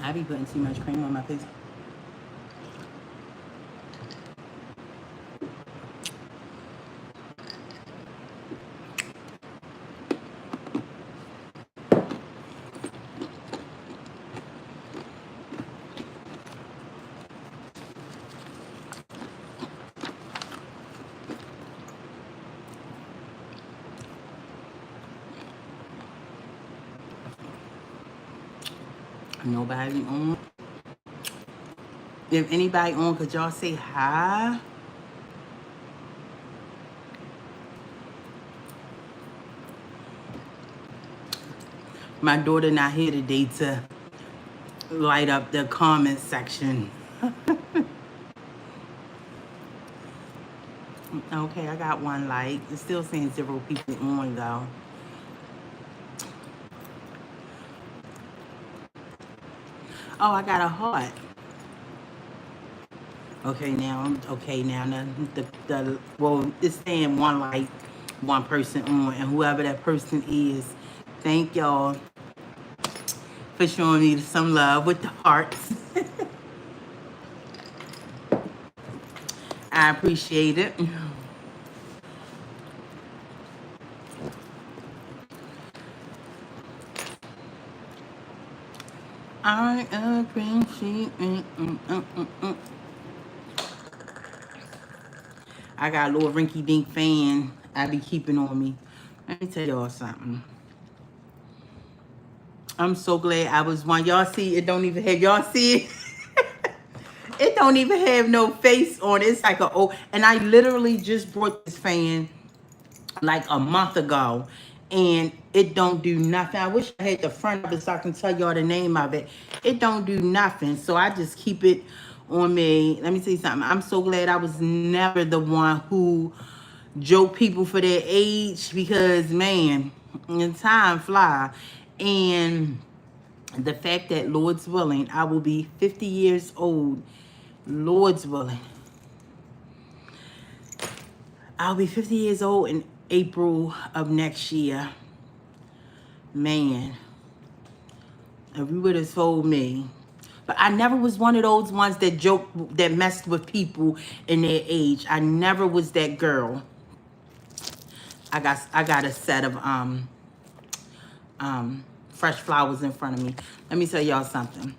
I be putting too much cream on my pizza. Nobody on. If anybody on, could y'all say hi? My daughter not here today to light up the comment section. Okay, I got one like. It's still saying 0 people on though. Oh, I got a heart. Okay now. The well, it's saying one like, one person on, and whoever that person is, thank y'all for showing me some love with the hearts. I appreciate it. I appreciate it. I got a little rinky dink fan I be keeping on me. Let me tell y'all something. I'm so glad I was one. Y'all see it don't even have, y'all see it? It don't even have no face on it. It's like a oh, and I literally just brought this fan like a month ago, and it don't do nothing. I wish I had the front of it so I can tell y'all the name of it. It don't do nothing, so I just keep it on me. Let me tell you something. I'm so glad I was never the one who joke people for their age, because man, in time fly. And the fact that Lord's willing, I will be 50 years old. Lord's willing, I'll be 50 years old in April of next year. Man, if you would have told me. But I never was one of those ones that that messed with people in their age. I never was that girl. I got a set of fresh flowers in front of me. Let me tell y'all something.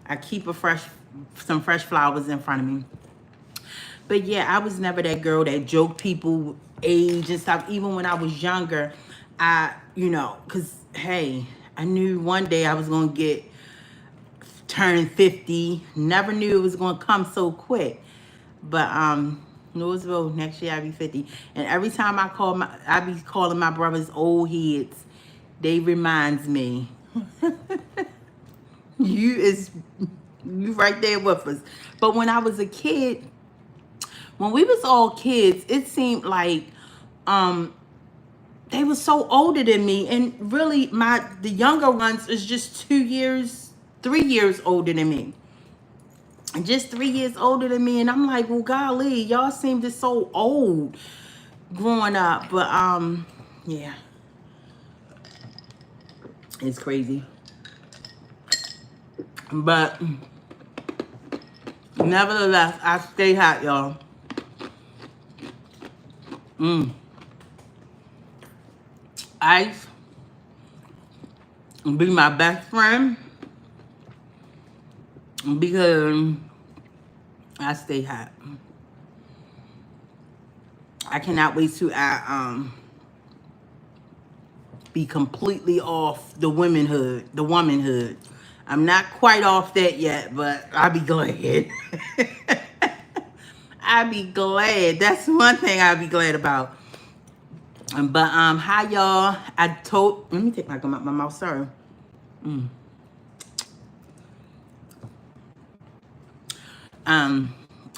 I keep some fresh flowers in front of me. But yeah, I was never that girl that joked people age and stuff. Even when I was younger, cause hey, I knew one day I was gonna turn 50. Never knew it was gonna come so quick. But Louisville, next year I'll be 50. And every time I be calling my brothers old heads. They reminds me, you right there with us. But when I was a kid, when we was all kids, it seemed like they were so older than me. And really the younger ones is just 2 years, 3 years older than me. Just 3 years older than me. And I'm like, well, golly, y'all seem just so old growing up. But yeah, it's crazy. But nevertheless, I stay hot, y'all. Ice be my best friend because I stay hot. I cannot wait to be completely off the womanhood. I'm not quite off that yet, but I'll be glad. I'll be glad. That's one thing I'll be glad about. But hi y'all. Let me take my gum out my mouth, sorry. I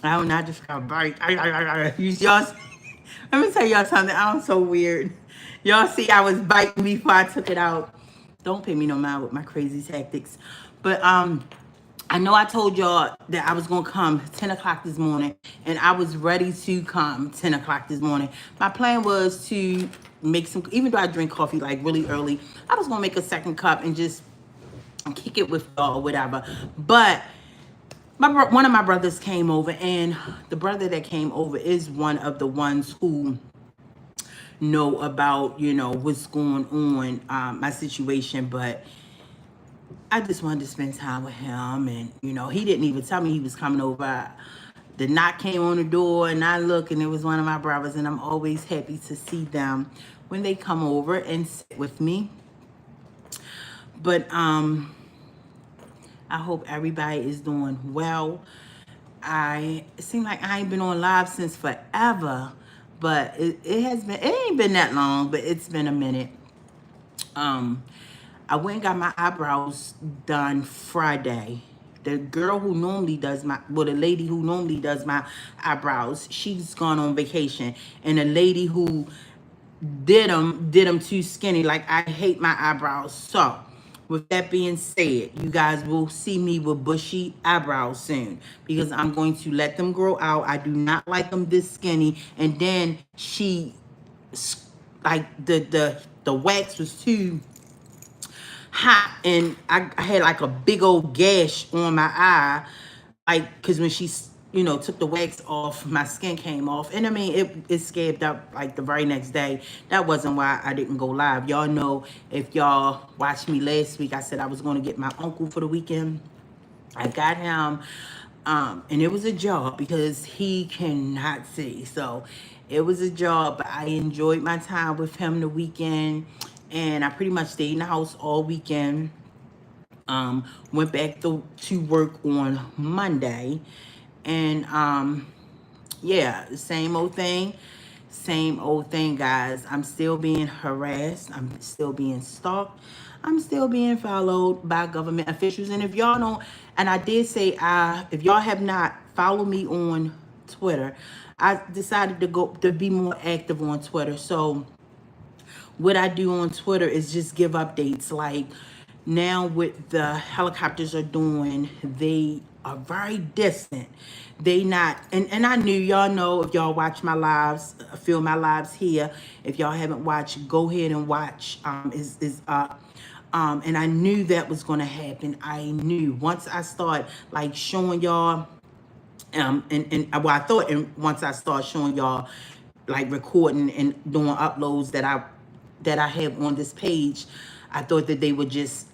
don't know, I just got a bite. Y'all, let me tell y'all something. I'm so weird. Y'all see I was biting before I took it out. Don't pay me no mind with my crazy tactics. But I know I told y'all that I was going to come 10 o'clock this morning, and I was ready to come 10 o'clock this morning. My plan was to make some, even though I drink coffee like really early, I was going to make a second cup and just kick it with y'all or whatever. But one of my brothers came over, and the brother that came over is one of the ones who know about, what's going on, my situation. But I just wanted to spend time with him, and he didn't even tell me he was coming over. The knock came on the door, and I look, and it was one of my brothers, and I'm always happy to see them when they come over and sit with me. But I hope everybody is doing well. It seems like I ain't been on live since forever, but it ain't been that long, but it's been a minute. I went and got my eyebrows done Friday. The girl who normally does the lady who normally does my eyebrows, she's gone on vacation. And the lady who did them too skinny. Like, I hate my eyebrows. So, with that being said, you guys will see me with bushy eyebrows soon, because I'm going to let them grow out. I do not like them this skinny. And then like the wax was too hot, and I had like a big old gash on my eye, like, because when she took the wax off, my skin came off. And I mean, it scabbed up like the very next day. That wasn't why I didn't go live. Y'all know, if y'all watched me last week, I said I was going to get my uncle for the weekend. I got him, and it was a job because he cannot see. So it was a job, but I enjoyed my time with him the weekend, and I pretty much stayed in the house all weekend. Went back to work on Monday, and yeah, same old thing, guys. I'm still being harassed. I'm still being stalked. I'm still being followed by government officials. And if y'all don't, and I did say, if y'all have not followed me on Twitter, I decided to be more active on Twitter. So what I do on Twitter is just give updates. Like, now what the helicopters are doing, they are very distant. They not, and I knew, y'all know, if y'all watch my lives, film my lives here. If y'all haven't watched, go ahead and watch. Is up. And I knew that was going to happen. I knew once I start like showing y'all, well, I thought, and once I start showing y'all, like recording and doing uploads that I have on this page, I thought that they would just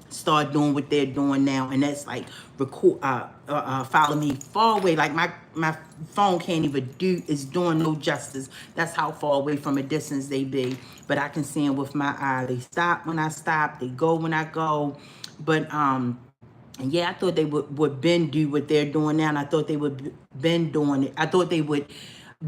start doing what they're doing now, and that's like follow me far away. Like, my phone can't even is doing no justice. That's how far away from a distance they be. But I can see them with my eye. They stop when I stop. They go when I go. But and yeah, I thought they would been do what they're doing now, and I thought they would been doing it. I thought they would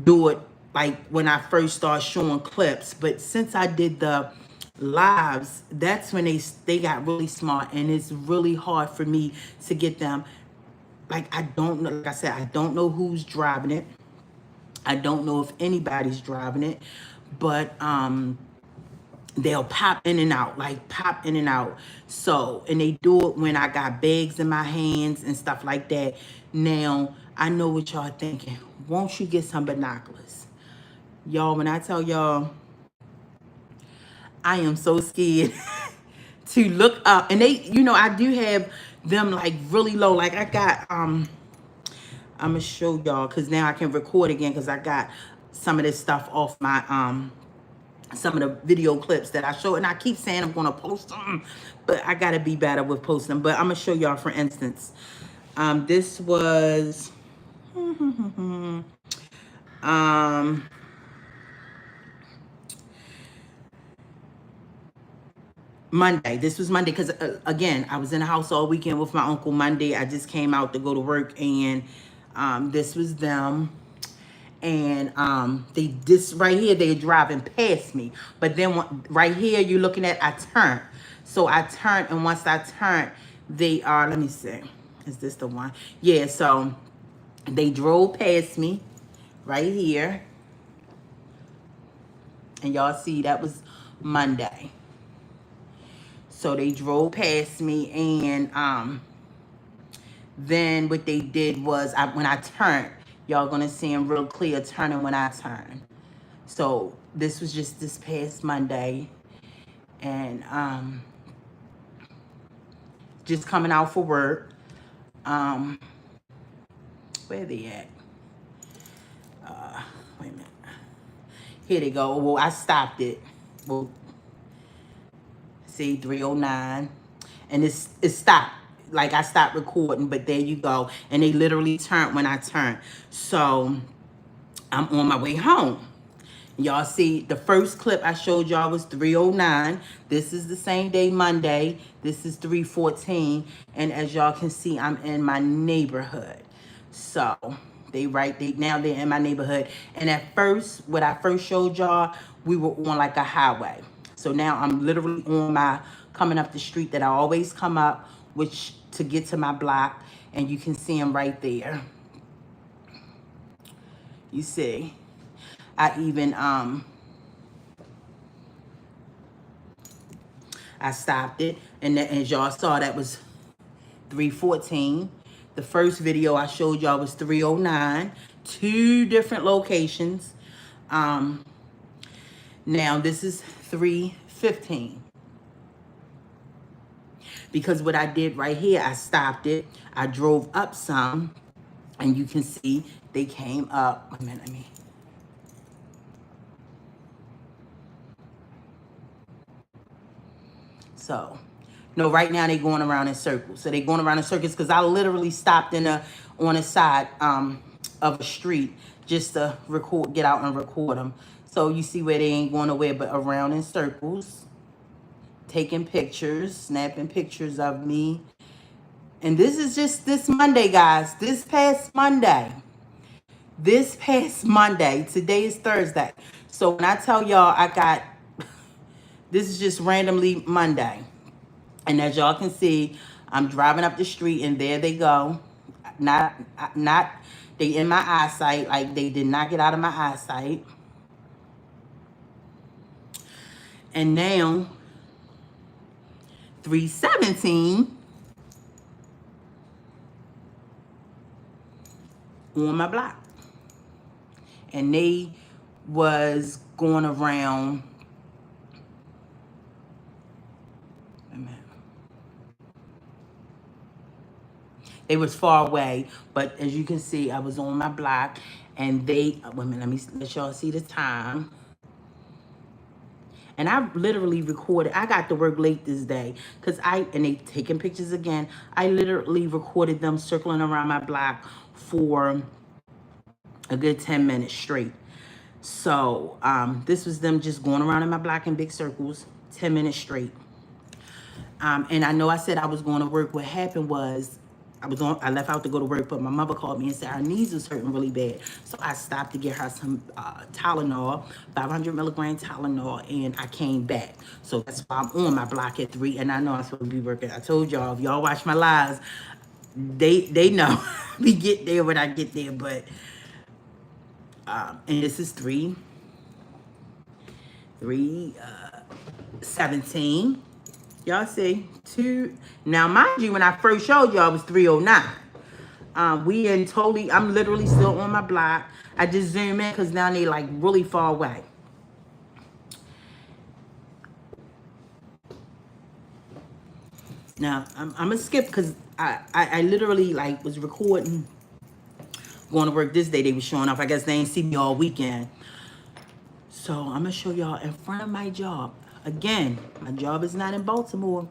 do it like when I first started showing clips. But since I did the lives, that's when they got really smart, and it's really hard for me to get them. Like, I don't know, like I said, I don't know who's driving it. I don't know if anybody's driving it, but they'll pop in and out, like pop in and out. So, and they do it when I got bags in my hands and stuff like that. Now, I know what y'all thinking. Won't you get some binoculars? Y'all, when I tell y'all, I am so scared to look up. And they, I do have them like really low. Like, I got, I'm gonna show y'all, because now I can record again, because I got some of this stuff off my, some of the video clips that I show, and I keep saying I'm gonna post them, but I gotta be better with posting them. But I'm gonna show y'all, for instance, this was Monday. This was Monday, because again, I was in the house all weekend with my uncle. Monday, I just came out to go to work, and this was them. And this right here, they're driving past me. But then right here, you're looking at, I turned. So I turned, and once I turned, they are, let me see, is this the one? Yeah, so they drove past me right here. And y'all see, that was Monday. So they drove past me, and Then what they did was, when I turned, y'all gonna see him real clear turning when I turn. So this was just this past Monday, and just coming out for work. Um, where they at? Wait a minute. Here they go. Well, I stopped it. Well, see 309, and it stopped. Like I stopped recording, but there you go. And they literally turned when I turned. So I'm on my way home. Y'all see the first clip I showed y'all was 309. This is the same day, Monday. This is 314. And as y'all can see, I'm in my neighborhood. So now they're in my neighborhood. And at first, what I first showed y'all, we were on like a highway. So now I'm literally on coming up the street that I always come up, which to get to my block. And you can see them right there. You see. I even, I stopped it. And as y'all saw, that was 314. The first video I showed y'all was 309. Two different locations. Now this is 315. Because what I did right here, I stopped it. I drove up some. And you can see they came up. Wait a minute, let me. So, no, right now they going around in circles. So they going around in circles because I literally stopped on the side of a street just to get out and record them. So you see where they ain't going nowhere but around in circles, taking pictures, snapping pictures of me. And this is just this Monday, guys. This past Monday. Today is Thursday. So when I tell y'all this is just randomly Monday. And as y'all can see, I'm driving up the street and there they go. Not, they in my eyesight. Like they did not get out of my eyesight. And now, 317 on my block. And they was going around. They was far away, but as you can see, I was on my block, and wait a minute, let me let y'all see the time. And I literally recorded, I got to work late this day, and they taking pictures again. I literally recorded them circling around my block for a good 10 minutes straight. So this was them just going around in my block in big circles, 10 minutes straight. And I know I said I was going to work. What happened was I left out to go to work, but my mother called me and said her knees was hurting really bad. So I stopped to get her some Tylenol, 500 milligram Tylenol, and I came back. So that's why I'm on my block at 3, and I know I'm supposed to be working. I told y'all, if y'all watch my lives, they know we get there when I get there. But and this is 317. Y'all see, 2. Now, mind you, when I first showed y'all, it was 309. I'm literally still on my block. I just zoom in because now they like really far away. Now, I'm going to skip because I literally like was recording, going to work this day. They were showing off. I guess they ain't see me all weekend. So I'm going to show y'all in front of my job. Again, my job is not in Baltimore.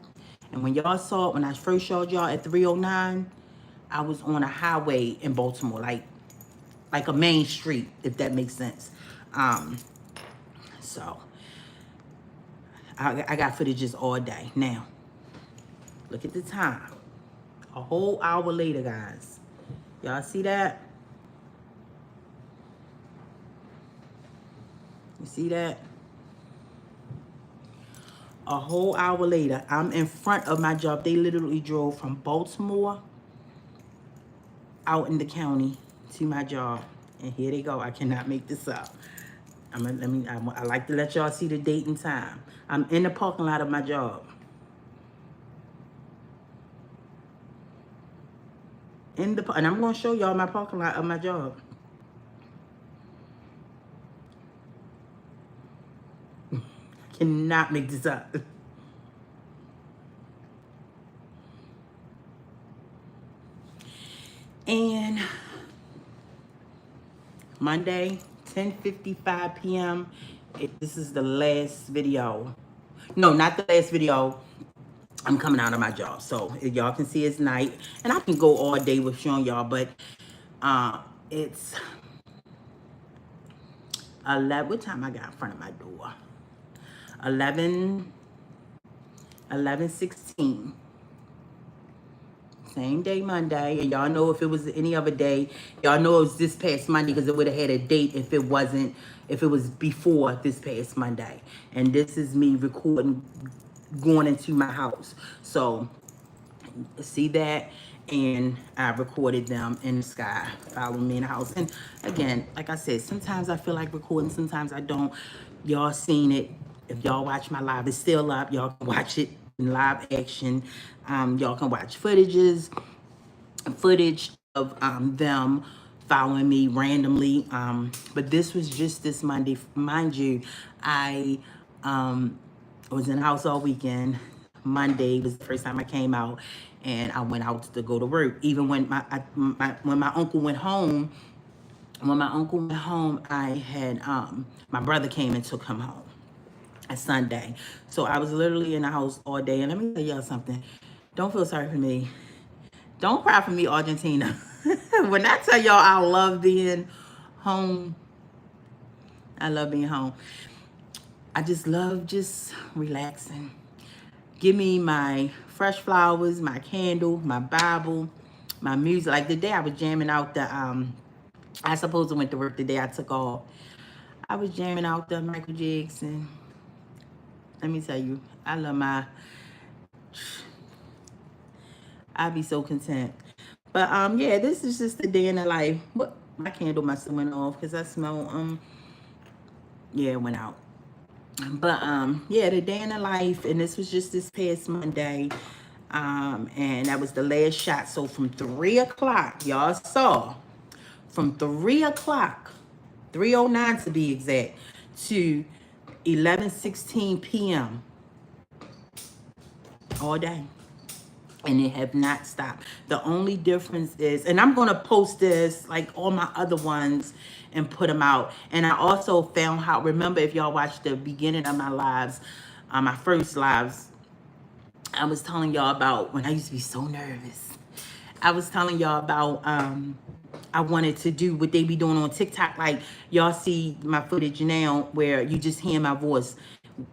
And when y'all saw it, when I first showed y'all at 309, I was on a highway in Baltimore, like a main street, if that makes sense. So I got footages all day. Now, look at the time. A whole hour later, guys. Y'all see that? You see that? A whole hour later, I'm in front of my job. They literally drove from Baltimore out in the county to my job. And here they go. I cannot make this up. I like to let y'all see the date and time. I'm in the parking lot of my job. and I'm gonna show y'all my parking lot of my job. Cannot make this up. And Monday, 10:55 p.m. This is the last video. No, not the last video. I'm coming out of my job. So if y'all can see it's night. And I can go all day with showing y'all, but it's 11. What time I got in front of my door? 11, 11:16. Same day, Monday. And y'all know if it was any other day, y'all know it was this past Monday because it would have had a date if it wasn't, if it was before this past Monday. And this is me recording, going into my house. So, see that? And I recorded them in the sky, following me in the house. And again, like I said, sometimes I feel like recording, sometimes I don't. Y'all seen it. If y'all watch my live, it's still up. Y'all can watch it in live action. Y'all can watch footage of them following me randomly. But this was just this Monday. Mind you, I was in the house all weekend. Monday was the first time I came out, and I went out to go to work. Even when when my uncle went home, I had my brother came and took him home a Sunday. So I was literally in the house all day. And let me tell y'all something. Don't feel sorry for me. Don't cry for me, Argentina. When I tell y'all I love being home, I love being home. I just love just relaxing. Give me my fresh flowers, my candle, my Bible, my music. Like the day I was jamming out the, I supposed to went to work the day I took off. I was jamming out the Michael Jackson. Let me tell you, I love I'd be so content. But yeah, this is just the day in the life. What, my candle must have went off because I smell yeah, it went out. But yeah, the day in the life, and this was just this past Monday. And that was the last shot. So from 3 o'clock, y'all saw, from 3 o'clock, 3:09 to be exact, to 11:16 p.m. all day. And it have not stopped. The only difference is, and I'm going to post this like all my other ones and put them out. And I also found how, remember if y'all watched the beginning of my lives, my first lives, I was telling y'all about when I used to be so nervous. I was telling y'all about I wanted to do what they be doing on TikTok. Like y'all see my footage now where you just hear my voice,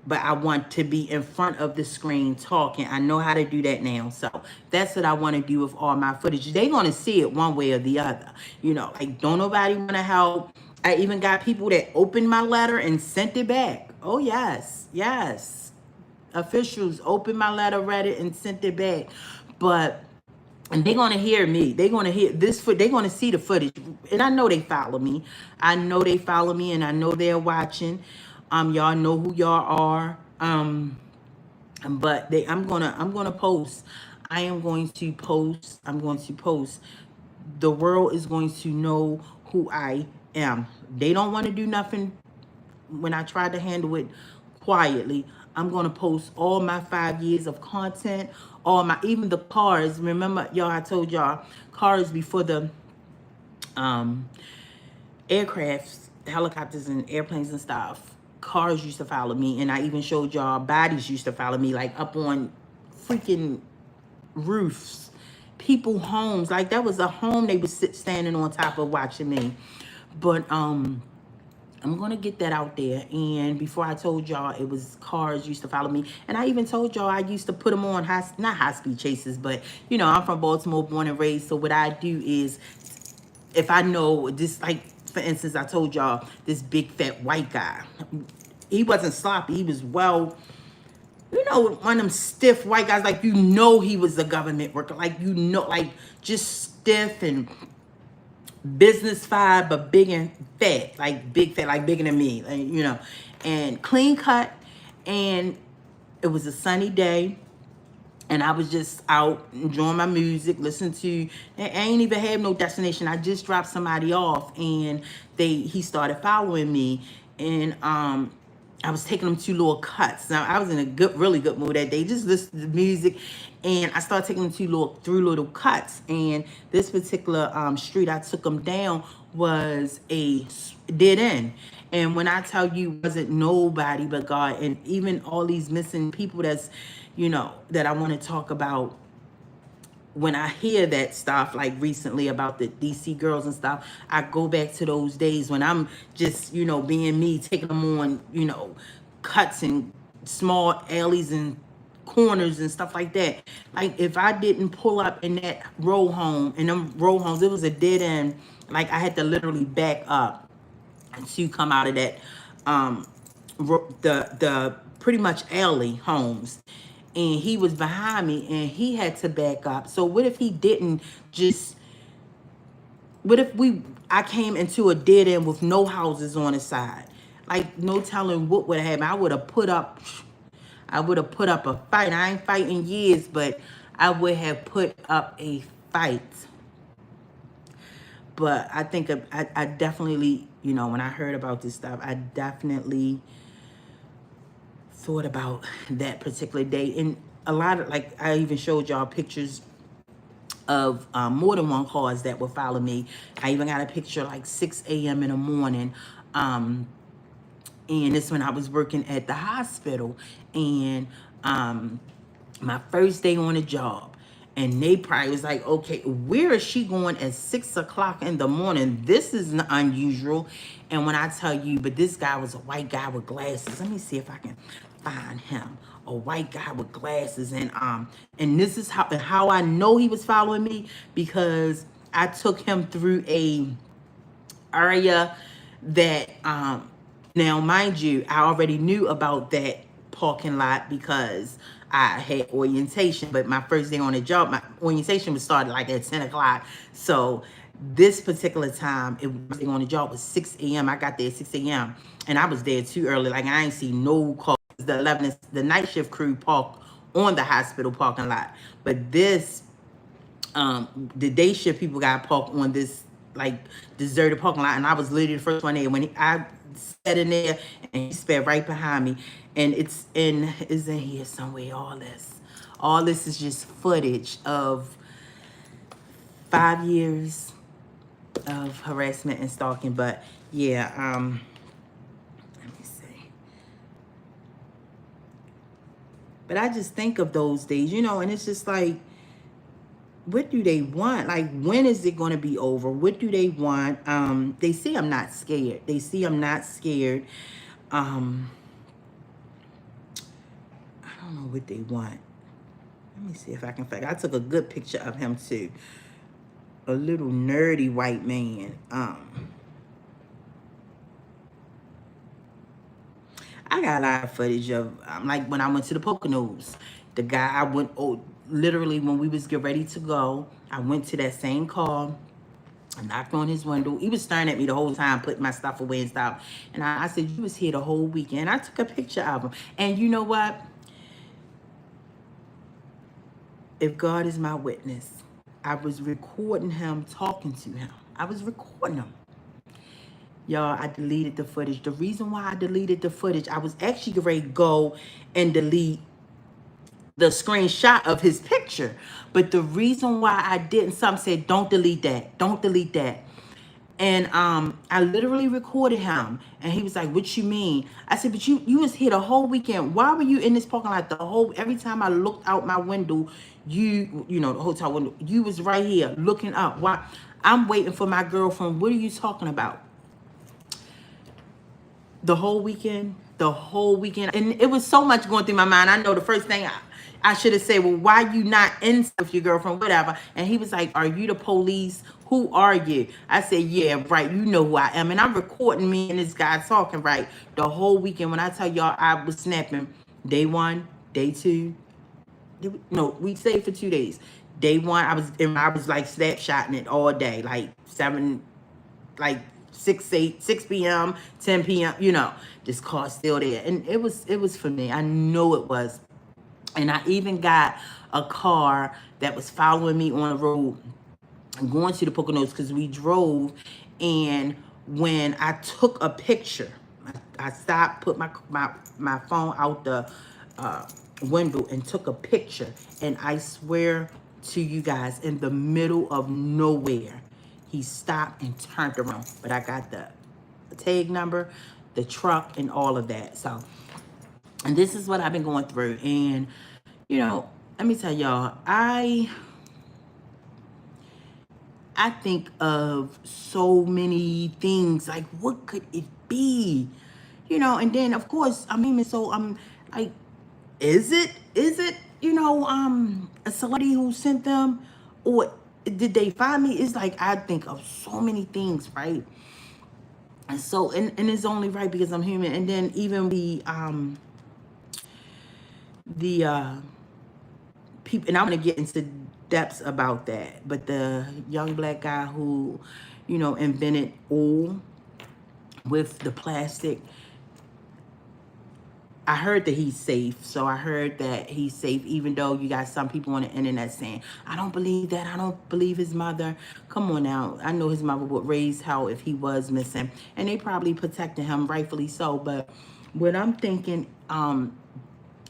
but I want to be in front of the screen talking. I know how to do that now. So that's what I want to do with all my footage. They're going to see it one way or the other. You know, like don't nobody want to help. I even got people that opened my letter and sent it back. Oh, yes. Yes. Officials opened my letter, read it, and sent it back. But and they're gonna hear me. They're gonna hear this foot. They're gonna see the footage, and I know they follow me. I know they follow me, and I know they're watching. Y'all know who y'all are. But I'm gonna post. I am going to post. I'm going to post. The world is going to know who I am. They don't want to do nothing. When I tried to handle it quietly, I'm going to post all my 5 years of content, all my, even the cars. Remember, y'all, I told y'all, cars before the aircrafts, helicopters and airplanes and stuff. Cars used to follow me, and I even showed y'all bodies used to follow me, like up on freaking roofs, people homes. Like that was a home they would sit standing on top of watching me. But I'm going to get that out there. And before I told y'all, it was cars used to follow me. And I even told y'all I used to put them on not high-speed chases, but, you know, I'm from Baltimore, born and raised. So what I do is, if I know this, like, for instance, I told y'all this big, fat white guy. He wasn't sloppy. He was well, you know, one of them stiff white guys. Like, you know he was a government worker. Like, you know, like, just stiff and business vibe, but big and fat, like big fat, like bigger than me, like, you know, and clean cut. And it was a sunny day. and I was just out enjoying my music, listening to. I ain't even have no destination. I just dropped somebody off, and he started following me, and I was taking them to little cuts. Now I was in a really good mood that day. Just listened to the music, and I started taking them to through little cuts. And this particular street I took them down was a dead end. And when I tell you, wasn't nobody but God, and even all these missing people that I want to talk about. When I hear that stuff, like recently about the DC girls and stuff, I go back to those days when I'm just, being me, taking them on, cuts and small alleys and corners and stuff like that. Like if I didn't pull up in that row home, in them row homes, it was a dead end. Like I had to literally back up to come out of that the pretty much alley homes, and he was behind me and he had to back up. So what if he didn't just what if I came into a dead end with no houses on the side? Like no telling what would have happened. I would have put up a fight. I ain't fighting years, but I would have put up a fight. But I think I definitely, when I heard about this stuff, I definitely thought about that particular day. And a lot of, like, I even showed y'all pictures of more than one cars that would follow me. I even got a picture like 6 a.m. in the morning. And this when I was working at the hospital. And my first day on the job. And they probably was like, okay, where is she going at 6 o'clock in the morning? This is unusual. And when I tell you, but this guy was a white guy with glasses. Let me see if I can find him. A white guy with glasses. And this is how I know he was following me, because I took him through a area that now mind you, I already knew about that parking lot because I had orientation, but my first day on the job, my orientation was started like at 10 o'clock. So this particular time, it was on the job was 6 a.m. I got there at 6 a.m. and I was there too early. Like I ain't see no cars. The night shift crew parked on the hospital parking lot. But this the day shift people got parked on this like deserted parking lot, and I was literally the first one there. When I sat in there, and he sped right behind me, and it's in here somewhere. All this is just footage of 5 years of harassment and stalking. But yeah, let me see. But I just think of those days, and it's just like, what do they want? Like, when is it going to be over? What do they want? They see I'm not scared. I don't know what they want. Let me see if I can find. I took a good picture of him too. A little nerdy white man. I got a lot of footage of like when I went to the Poconos. The guy I went, literally when we was getting ready to go, I went to that same car. I knocked on his window. He was staring at me the whole time, putting my stuff away and stuff. And I said, you was here the whole weekend. I took a picture of him. And you know what? If God is my witness, I was recording him, talking to him. I was recording him. Y'all, I deleted the footage. The reason why I deleted the footage, I was actually ready to go and delete the screenshot of his picture. But the reason why I didn't, some said, don't delete that. Don't delete that. And I literally recorded him. And he was like, what you mean? I said, but you was here the whole weekend. Why were you in this parking lot every time I looked out my window, the hotel window, you was right here looking up. Why? I'm waiting for my girlfriend. What are you talking about? The whole weekend. And it was so much going through my mind. I know the first thing I should have said, well, why you not in with your girlfriend, whatever. And he was like, are you the police? Who are you? I said, yeah, right. You know who I am. And I'm recording me and this guy talking, right, the whole weekend. When I tell y'all, I was snapping day 1, day 2. No, we stayed for 2 days. Day 1, I was like snapshotting it all day, like 6 p.m., 10 p.m., this car still there. And it was for me. I know it was. And I even got a car that was following me on the road going to the Poconos because we drove. And when I took a picture, I stopped, put my phone out the uh, window and took a picture. And I swear to you guys, in the middle of nowhere, he stopped and turned around. But I got the tag number, the truck, and all of that. So, and this is what I've been going through. And, let me tell y'all, I think of so many things. Like, what could it be? And then of course, so I'm like, is it, a celebrity who sent them, or did they find me? It's like I think of so many things, right? And so, and it's only right because I'm human. And then even the people, and I'm gonna get into depths about that. But the young black guy who, invented oil with the plastic, I heard that he's safe. So I heard that he's safe, even though you got some people on the internet saying, I don't believe that. I don't believe his mother. Come on now. I know his mother would raise hell if he was missing. And they probably protected him, rightfully so. But what I'm thinking, and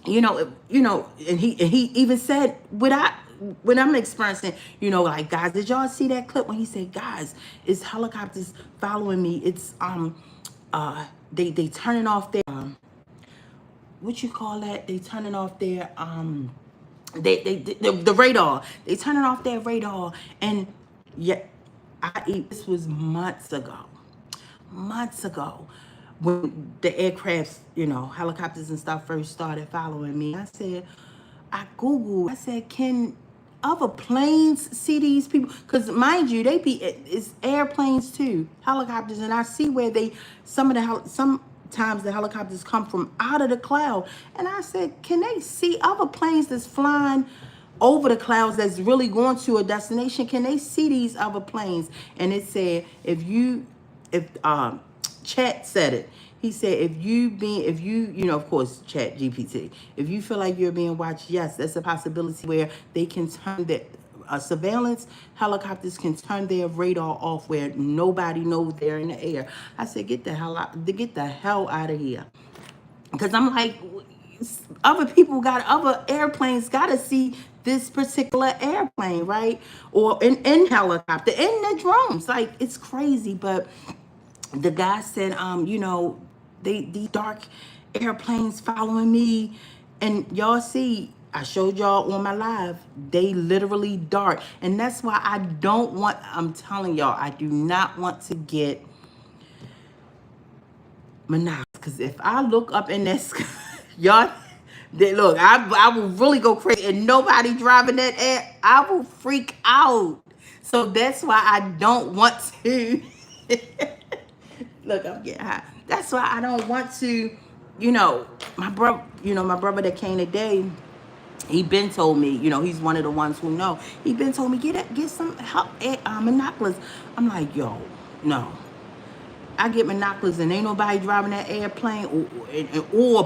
he even said, when I'm experiencing, like, guys, did y'all see that clip when he said, guys, it's helicopters following me. It's they turning off their what you call that? They turning off their the radar. They turning off their radar. And yet this was months ago, when the aircrafts, helicopters and stuff first started following me. I Googled, I said, can other planes see these people? Because mind you, it's airplanes too, helicopters. And I see where sometimes the helicopters come from out of the cloud. And I said, can they see other planes that's flying over the clouds that's really going to a destination? Can they see these other planes? And it said, if Chat said it. He said, if you, of course, Chat GPT, if you feel like you're being watched, yes, that's a possibility where they can turn the surveillance helicopters can turn their radar off where nobody knows they're in the air. I said, get the hell out of here. Because I'm like, other airplanes got to see this particular airplane, right? Or in helicopter, in the drones. Like, it's crazy. But the guy said, these dark airplanes following me. And y'all see, I showed y'all on my live, they literally dart. And that's why I'm telling y'all, I do not want to get monogamous. Because if I look up in that sky, y'all, look, I will really go crazy. And nobody driving that air, I will freak out. So that's why I don't want to. Look, I'm getting high. That's why I don't want to, my brother that came today, he been told me, he's one of the ones who know. He been told me, get some help at monoculars. I'm like, yo, no. I get monoculars and ain't nobody driving that airplane or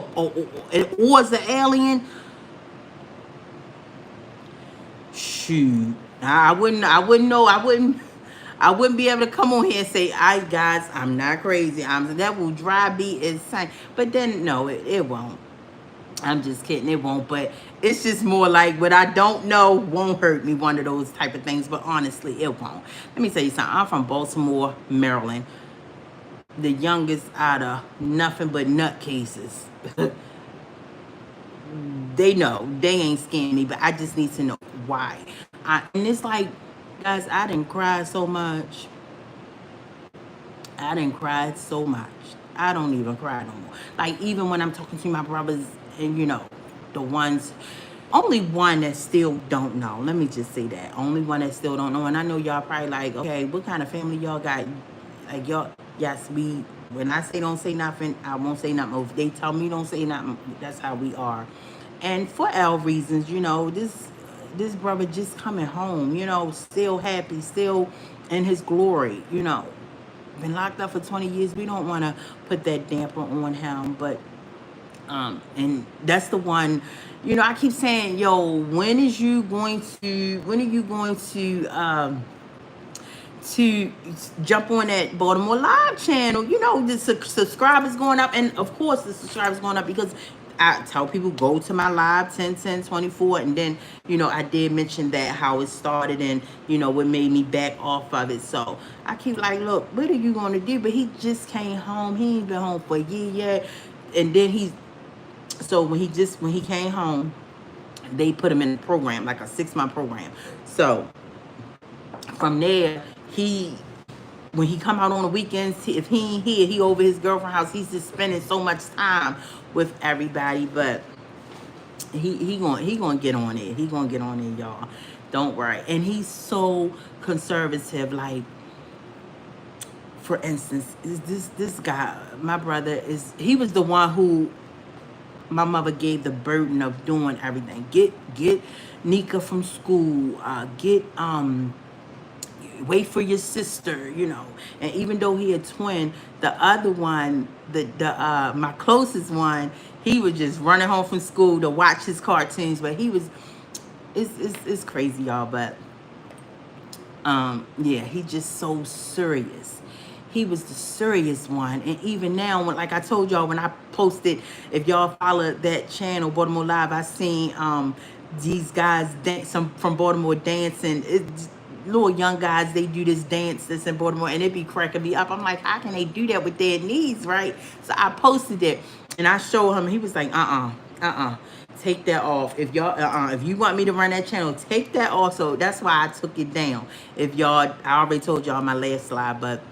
is the alien. Shoot. I wouldn't know. I wouldn't be able to come on here and say, guys, I'm not crazy. That will drive me insane. But then no, it won't. I'm just kidding, it won't. But it's just more like what I don't know won't hurt me, one of those type of things. But honestly, it won't. Let me tell you something. I'm from Baltimore, Maryland. The youngest out of nothing but nutcases. They know. They ain't scaring me, but I just need to know why. And it's like, guys, I didn't cry so much. I didn't cry so much. I don't even cry no more. Like, even when I'm talking to my brothers and, the ones, only one that still don't know. Let me just say that. Only one that still don't know. And I know y'all probably like, okay, what kind of family y'all got? Like, y'all, yes, when I say don't say nothing, I won't say nothing. If they tell me don't say nothing, that's how we are. And for L reasons, this brother just coming home, still happy, still in his glory, been locked up for 20 years. We don't want to put that damper on him, but And that's the one, I keep saying, yo, when are you going to jump on that Baltimore Live channel? The subscribers going up, and of course the subscribers going up because I tell people go to my live 10/10/24, and then I did mention that how it started, and what made me back off of it. So I keep like, look, what are you going to do? But he just came home. He ain't been home for a year yet, and then when he came home, they put him in a program, like a 6-month program. So from there, he when he come out on the weekends, if he ain't here, he over his girlfriend's house. He's just spending so much time with everybody. But he gonna get on it. He gonna get on it, y'all. Don't worry. And he's so conservative. Like, for instance, is this guy, my brother, he was the one who my mother gave the burden of doing everything. Get Nika from school. Wait for your sister, And even though he a twin, the other one, my closest one, he was just running home from school to watch his cartoons. But it's crazy, y'all. But yeah, he just so serious. He was the serious one. And even now, like I told y'all, when I posted, if y'all follow that channel, Baltimore Live, I seen these guys some from Baltimore dancing. Little young guys, they do this dance that's in Baltimore, and it be cracking me up. I'm like, how can they do that with their knees, right? So I posted it, and I showed him. He was like, take that off. If y'all, if you want me to run that channel, take that off. So that's why I took it down. I already told y'all my last live, but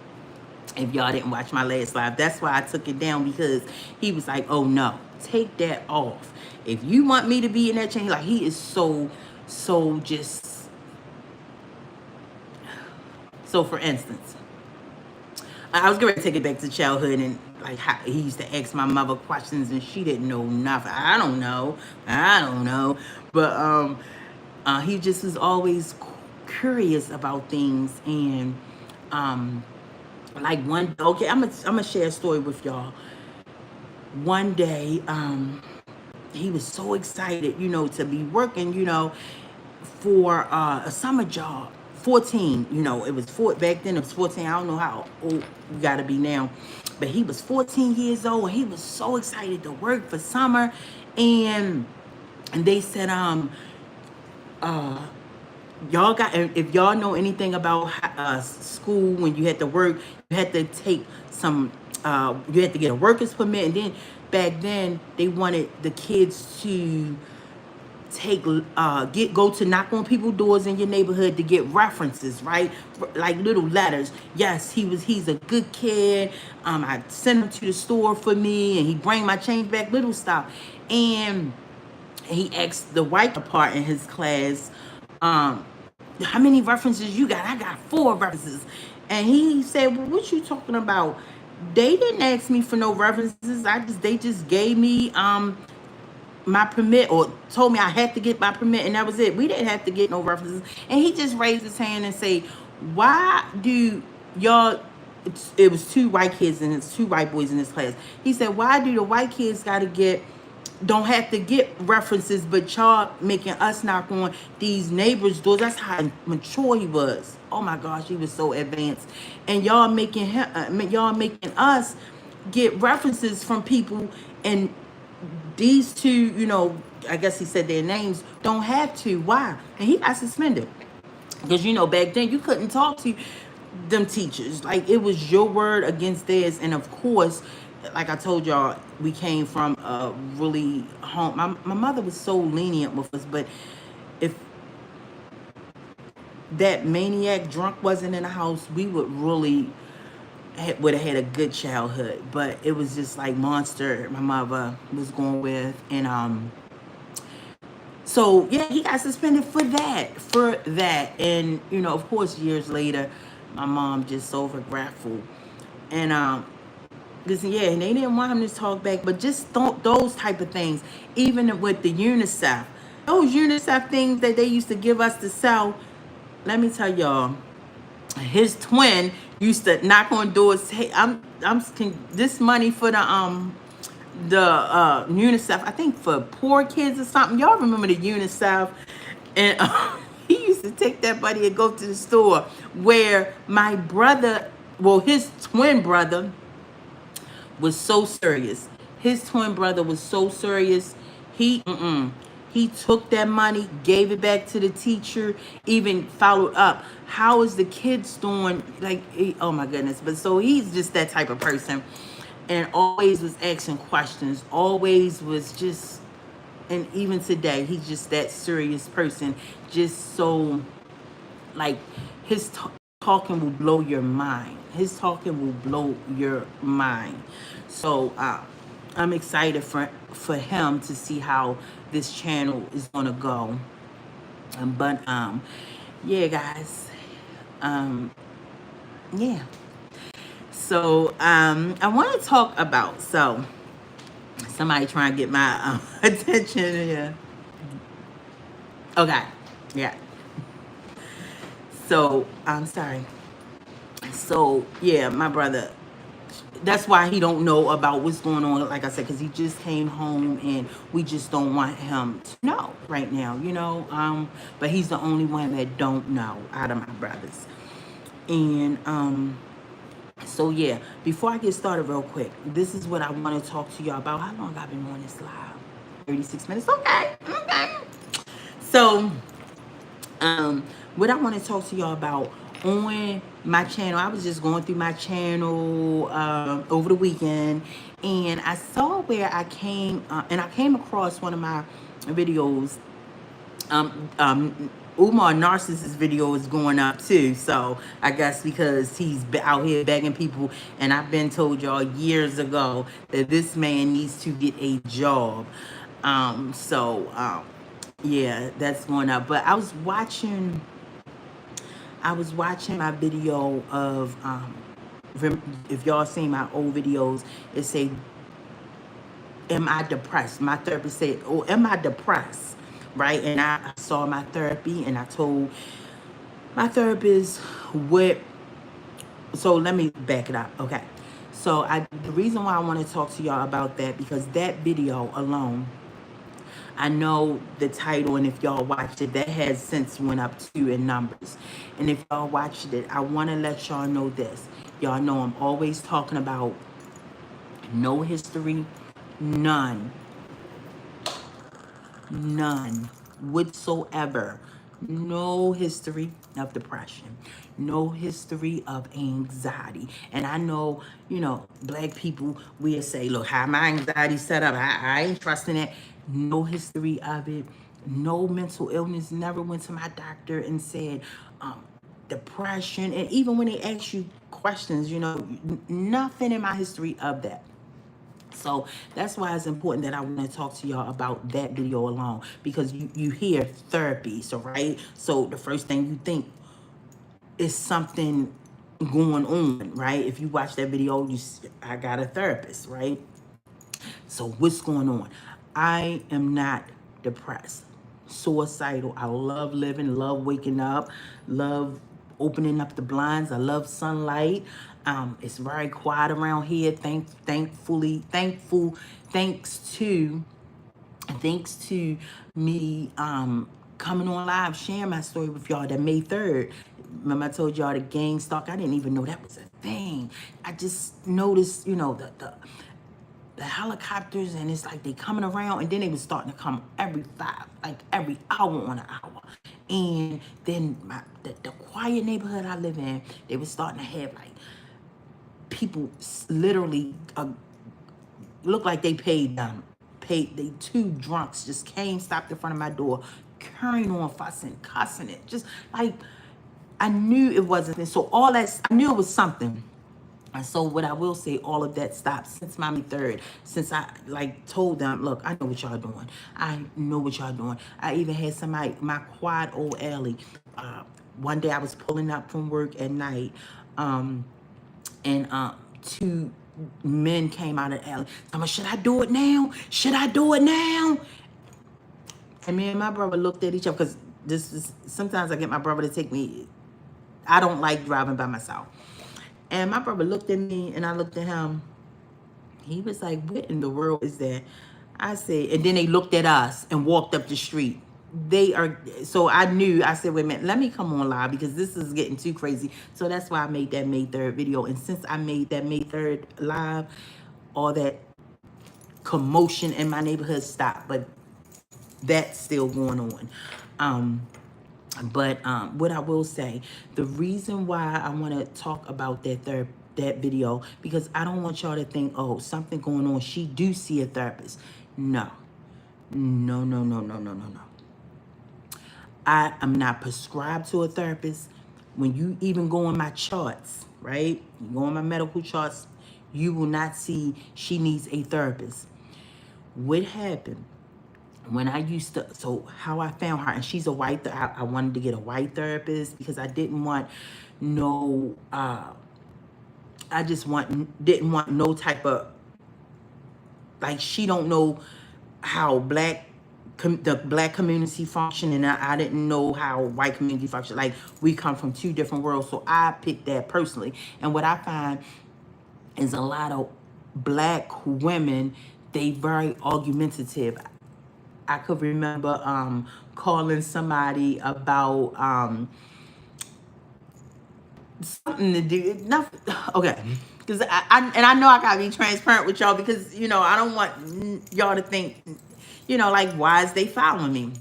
if y'all didn't watch my last live, that's why I took it down, because he was like, oh no, take that off. If you want me to be in that channel, like, he is so just. So, for instance, I was going to take it back to childhood, and like how he used to ask my mother questions, and she didn't know nothing. I don't know, but he just was always curious about things, and like okay, I'm gonna share a story with y'all. One day, he was so excited, to be working, for a summer job. 14, it was back then. It was 14. I don't know how old you gotta be now, but he was 14 years old, and he was so excited to work for summer. And they said, y'all got, if y'all know anything about school, when you had to work, you had to take some, you had to get a worker's permit, and then back then they wanted the kids to go to knock on people's doors in your neighborhood to get references, right? Like little letters. Yes, he's a good kid. I sent him to the store for me, and he bring my change back, little stuff. And he asked the white part in his class, how many references you got? I got 4 references. And he said, well, what you talking about? They didn't ask me for no references. They just gave me my permit, or told me I had to get my permit, and that was it. We didn't have to get no references. And he just raised his hand and say, why do y'all, it was 2 white kids and it's 2 white boys in this class. He said, why do the white kids don't have to get references, but y'all making us knock on these neighbors' doors? That's how mature he was. Oh my gosh, he was so advanced. And y'all making us get references from people, and these 2, I guess he said their names, don't have to. Why? And he got suspended. Because, back then you couldn't talk to them teachers. Like, it was your word against theirs. And of course, like I told y'all, we came from a really home. My mother was so lenient with us, but if that maniac drunk wasn't in the house, we would have had a good childhood. But it was just like Monster my mother was going with. And so yeah, he got suspended for that. And of course, years later, my mom just so regretful. And listen, yeah, and they didn't want him to talk back, but just those type of things. Even with the UNICEF, those UNICEF things that they used to give us to sell, let me tell y'all, his twin used to knock on doors. Hey, I'm this money for the the UNICEF, I think for poor kids or something. Y'all remember the UNICEF? And he used to take that money and go to the store where my brother, well, his twin brother was so serious. His twin brother was so serious. He took that money, gave it back to the teacher, even followed up. How is the kids doing? Like, oh my goodness. But so he's just that type of person. And always was asking questions, always was just, and even today, he's just that serious person. Just so, like, his talking will blow your mind. His talking will blow your mind. So I'm excited for him to see how this channel is gonna go. But yeah, guys. Yeah. So I want to talk about, so somebody trying to get my attention. Yeah. Okay. Yeah. So I'm sorry. So yeah, my brother, that's why he don't know about what's going on, like I said, because he just came home and we just don't want him to know right now, you know. But he's the only one that don't know out of my brothers. And so yeah, before I get started real quick, this is what I want to talk to y'all about. How long I've been on this live? 36 minutes. Okay. Okay. So what I want to talk to y'all about on my channel, I was just going through my channel over the weekend, and I saw where I came and I came across one of my videos. Umar Narcissist video is going up too, so I guess because he's out here begging people, and I've been told y'all years ago that this man needs to get a job. Yeah, that's going up. But I was watching my video of if y'all seen my old videos, it say, am I depressed? My therapist said, oh, am I depressed? Right? And I saw my therapy, and I told my therapist what. So let me back it up. Okay. So the reason why I want to talk to y'all about that, because that video alone, I know the title, and if y'all watched it, that has since went up too in numbers. And if y'all watched it, I want to let y'all know this. Y'all know I'm always talking about no history, none whatsoever. No history of depression, no history of anxiety. And I know, black people, we'll say, look, how my anxiety set up, I ain't trusting it. No history of it, no mental illness, never went to my doctor and said depression. And even when they ask you questions, nothing in my history of that. So that's why it's important that I want to talk to y'all about that video alone, because you hear therapy, so right? So the first thing you think is something going on, right? If you watch that video, I got a therapist, right? So what's going on? I am not depressed, suicidal. I love living, love waking up, love opening up the blinds. I love sunlight. It's very quiet around here. Thanks to me coming on live, sharing my story with y'all that May 3rd. Remember I told y'all the gang stalk? I didn't even know that was a thing. I just noticed, the helicopters, and it's like they coming around, and then they was starting to come every hour on an hour. And then the quiet neighborhood I live in, they was starting to have like people literally look like they paid them. They two drunks just came, stopped in front of my door, carrying on, fussing, cussing it. Just like, I knew it wasn't. So all that, I knew it was something. And so what I will say, all of that stopped since Mommy 3rd. Since I told them, look, I know what y'all doing. I know what y'all doing. I even had somebody, my quad old alley. One day I was pulling up from work at night, and two men came out of the alley. I'm like, should I do it now? Should I do it now? And me and my brother looked at each other, because sometimes I get my brother to take me. I don't like driving by myself. And my brother looked at me, and I looked at him. He was like, what in the world is that? I said, and then they looked at us and walked up the street. They are, so I knew, I said, wait a minute, let me come on live because this is getting too crazy. So that's why I made that May 3rd video. And since I made that May 3rd live, all that commotion in my neighborhood stopped. But that's still going on. But what I will say, the reason why I want to talk about that video, because I don't want y'all to think, oh, something going on. She do see a therapist. No. No, no, no, no, no, no, no. I am not prescribed to a therapist. When you even go on my charts, right? You go on my medical charts, you will not see she needs a therapist. What happened? When I used to, so how I found her, and she's a white, I wanted to get a white therapist because I didn't want no, I just didn't want no type of, like she don't know how the black community function, and I didn't know how white community function. Like we come from two different worlds, so I picked that personally. And what I find is a lot of black women, they very argumentative. I could remember calling somebody about something to do. Nothing. Okay. Because I know I gotta be transparent with y'all because, you know, I don't want y'all to think, you know, like, why is they following me?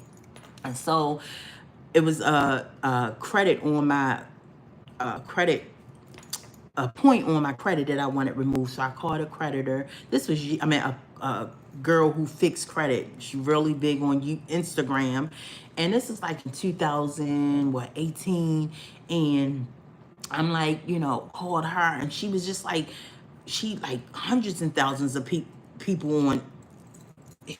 And so it was a credit on my a point on my credit that I wanted removed. So I called a creditor. This was, a girl who fixed credit. She really big on Instagram. And this is like in 2018. And I'm like, you know, called her, and she was just like, she like hundreds and thousands of people on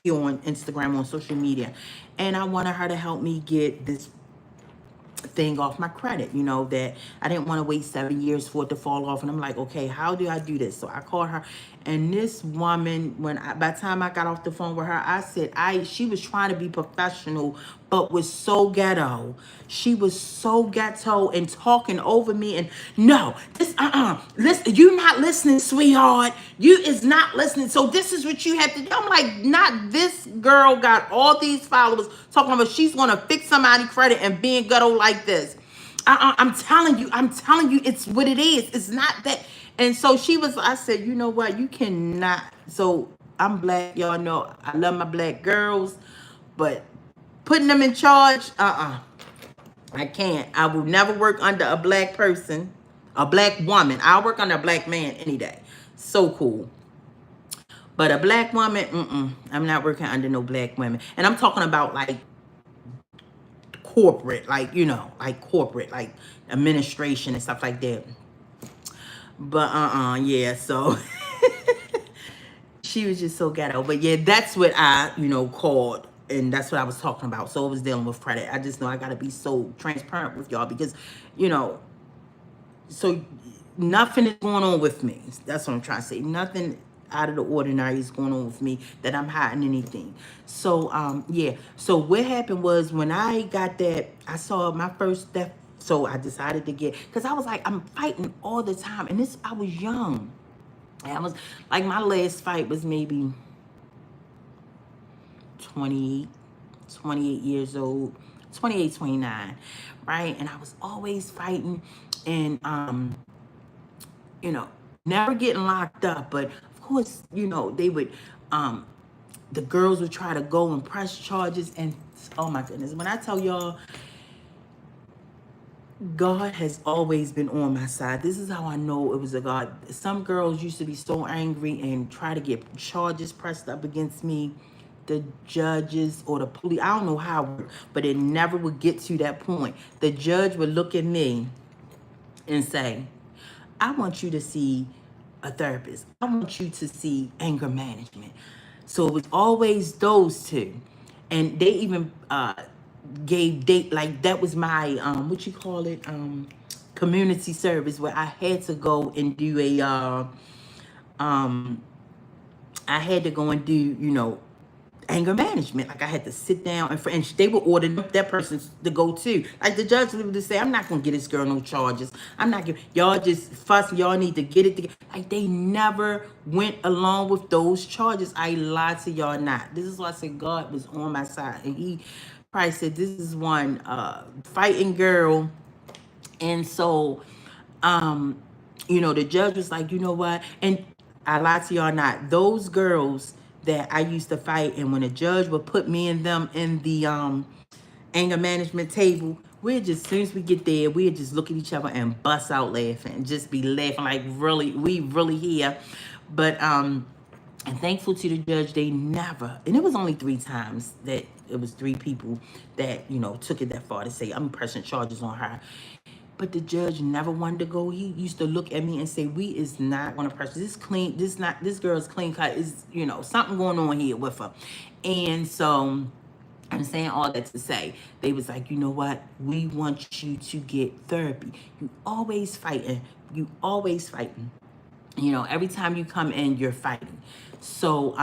here on Instagram, on social media. And I wanted her to help me get this thing off my credit, you know, that I didn't want to wait 7 years for it to fall off. And I'm like, okay, how do I do this? So I called her, and this woman, by the time I got off the phone with her, I said, she was trying to be professional, but was so ghetto. She was so ghetto and talking over me. And no, this, listen, you not listening, sweetheart. You is not listening. So this is what you have to do. I'm like, not this girl got all these followers talking about she's going to fix somebody's credit and being ghetto like this. I'm telling you, it's what it is. It's not that. And so I said, you know what? You cannot. So I'm black. Y'all know I love my black girls, but putting them in charge, I can't. I will never work under a black person, a black woman. I'll work under a black man any day. So cool. But a black woman, I'm not working under no black women. And I'm talking about like corporate, like, you know, like corporate, like administration and stuff like that. But yeah, so she was just so ghetto. But yeah, that's what I, you know, called, and that's what I was talking about. So it was dealing with credit. I just know I gotta be so transparent with y'all because, you know, so nothing is going on with me. That's what I'm trying to say. Nothing out of the ordinary is going on with me that I'm hiding anything. So yeah. So what happened was when I got that, I saw my first death. So I decided to because I was like, I'm fighting all the time. And I was young. And I was like, my last fight was maybe 28 years old, 28, 29, right? And I was always fighting and, you know, never getting locked up. But of course, you know, they would, the girls would try to go and press charges. And oh my goodness, when I tell y'all, God has always been on my side. This is how I know it was a God. Some girls used to be so angry and try to get charges pressed up against me. The judges or the police, I don't know how, but it never would get to that point. The judge would look at me and say, I want you to see a therapist. I want you to see anger management. So it was always those two. And they even gave date, like that was my what you call it, community service, where I had to go and do I had to go and do, you know, anger management. Like I had to sit down and they were ordering that person to go too. Like the judge would just say, I'm not gonna get this girl no charges. I'm not giving y'all just fuss. Y'all need to get it together. Like they never went along with those charges. I lied to y'all not. This is why I said God was on my side, and He probably said this is one fighting girl. And so the judge was like, you know what? And I lied to y'all not. Those girls that I used to fight, and when a judge would put me and them in the anger management table, we'd just, as soon as we get there, we'd just look at each other and bust out laughing and just be laughing like, really, we really here. But and thankful to the judge, they never, and it was only 3 times that it was 3 people that, took it that far to say, I'm pressing charges on her. But the judge never wanted to go. He used to look at me and say, we is not going to press this clean. This girl's clean cut. Is, something going on here with her. And so I'm saying all that to say, they was like, you know what? We want you to get therapy. You always fighting. You always fighting. Every time you come in, you're fighting. So,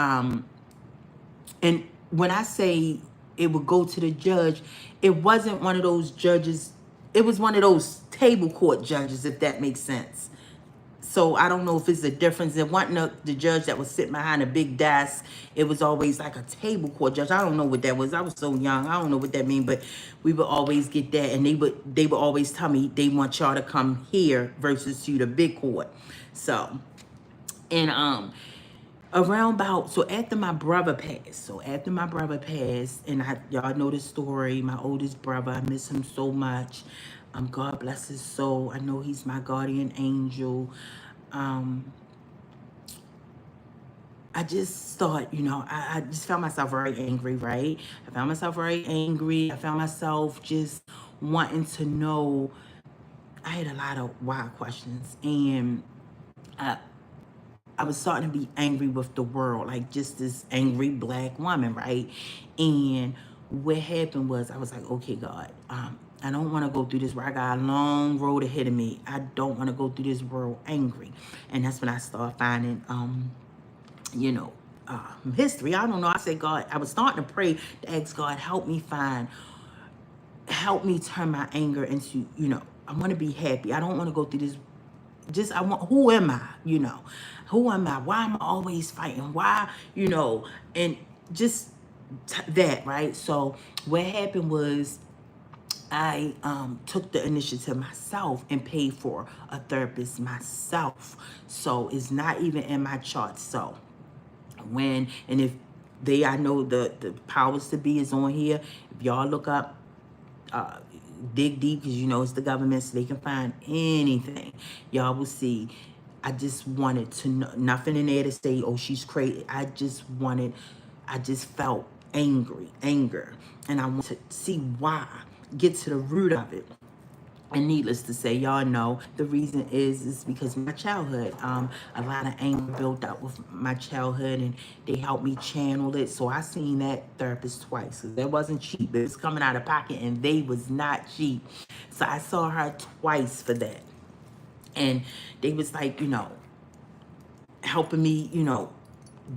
and when I say it would go to the judge, it wasn't one of those judges. It was one of those table court judges, if that makes sense. So I don't know if it's a difference. It wasn't the judge that was sitting behind a big desk. It was always like a table court judge. I don't know what that was. I was so young. I don't know what that means, but we would always get that. And they would always tell me they want y'all to come here versus to the big court. So, and around about, so after my brother passed, and y'all know the story, my oldest brother, I miss him so much. God bless his soul. I know he's my guardian angel. I just thought, I just found myself very angry, right? I found myself very angry. I found myself just wanting to know. I had a lot of wild questions, and I was starting to be angry with the world, like just this angry black woman, right? And what happened was I was like, okay, God, I don't want to go through this where I got a long road ahead of me. I don't want to go through this world angry. And that's when I started finding, history. I don't know. I said, God, I was starting to pray to ask God, help me turn my anger into, I want to be happy. I don't want to go through this. Who am I? Who am I? Why am I always fighting? Why, and just that, right? So what happened was I took the initiative myself and paid for a therapist myself. So it's not even in my charts. So if I know the powers to be is on here. If y'all look up, dig deep, because it's the government, so they can find anything. Y'all will see. I just wanted to know, nothing in there to say, oh, she's crazy. I just felt anger, and I want to see why, get to the root of it. And needless to say, y'all know the reason is because my childhood, a lot of anger built up with my childhood, and they helped me channel it. So I seen that therapist twice. So that wasn't cheap. It was coming out of pocket, and they was not cheap. So I saw her twice for that. And they was like, helping me,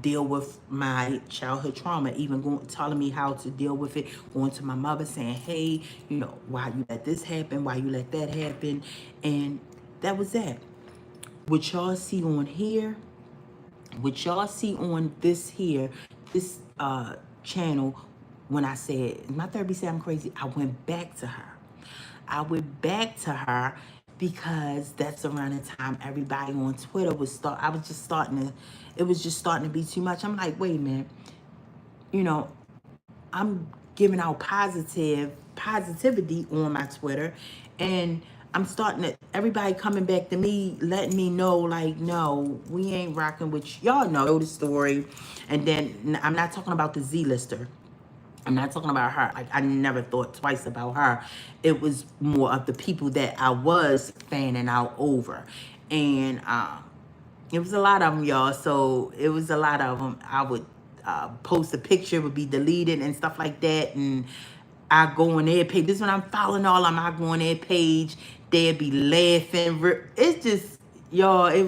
deal with my childhood trauma, even telling me how to deal with it, going to my mother saying, hey, why you let this happen, why you let that happen. And that was that. What y'all see on here, what y'all see on this channel, when I said, my therapist said I'm crazy, I went back to her because that's around the time everybody on Twitter it was just starting to be too much. I'm like, wait a minute, I'm giving out positivity on my Twitter, and I'm starting to, everybody coming back to me, letting me know, like, no, we ain't rocking with you. Y'all know the story. And then I'm not talking about the Z-lister. I'm not talking about her. Like, I never thought twice about her. It was more of the people that I was fanning out over. And it was a lot of them, y'all. So it was a lot of them. I would post a picture, would be deleted and stuff like that. And I go on their page. This is when I'm following all of them. I go on their page. They'd be laughing. It's just, y'all, it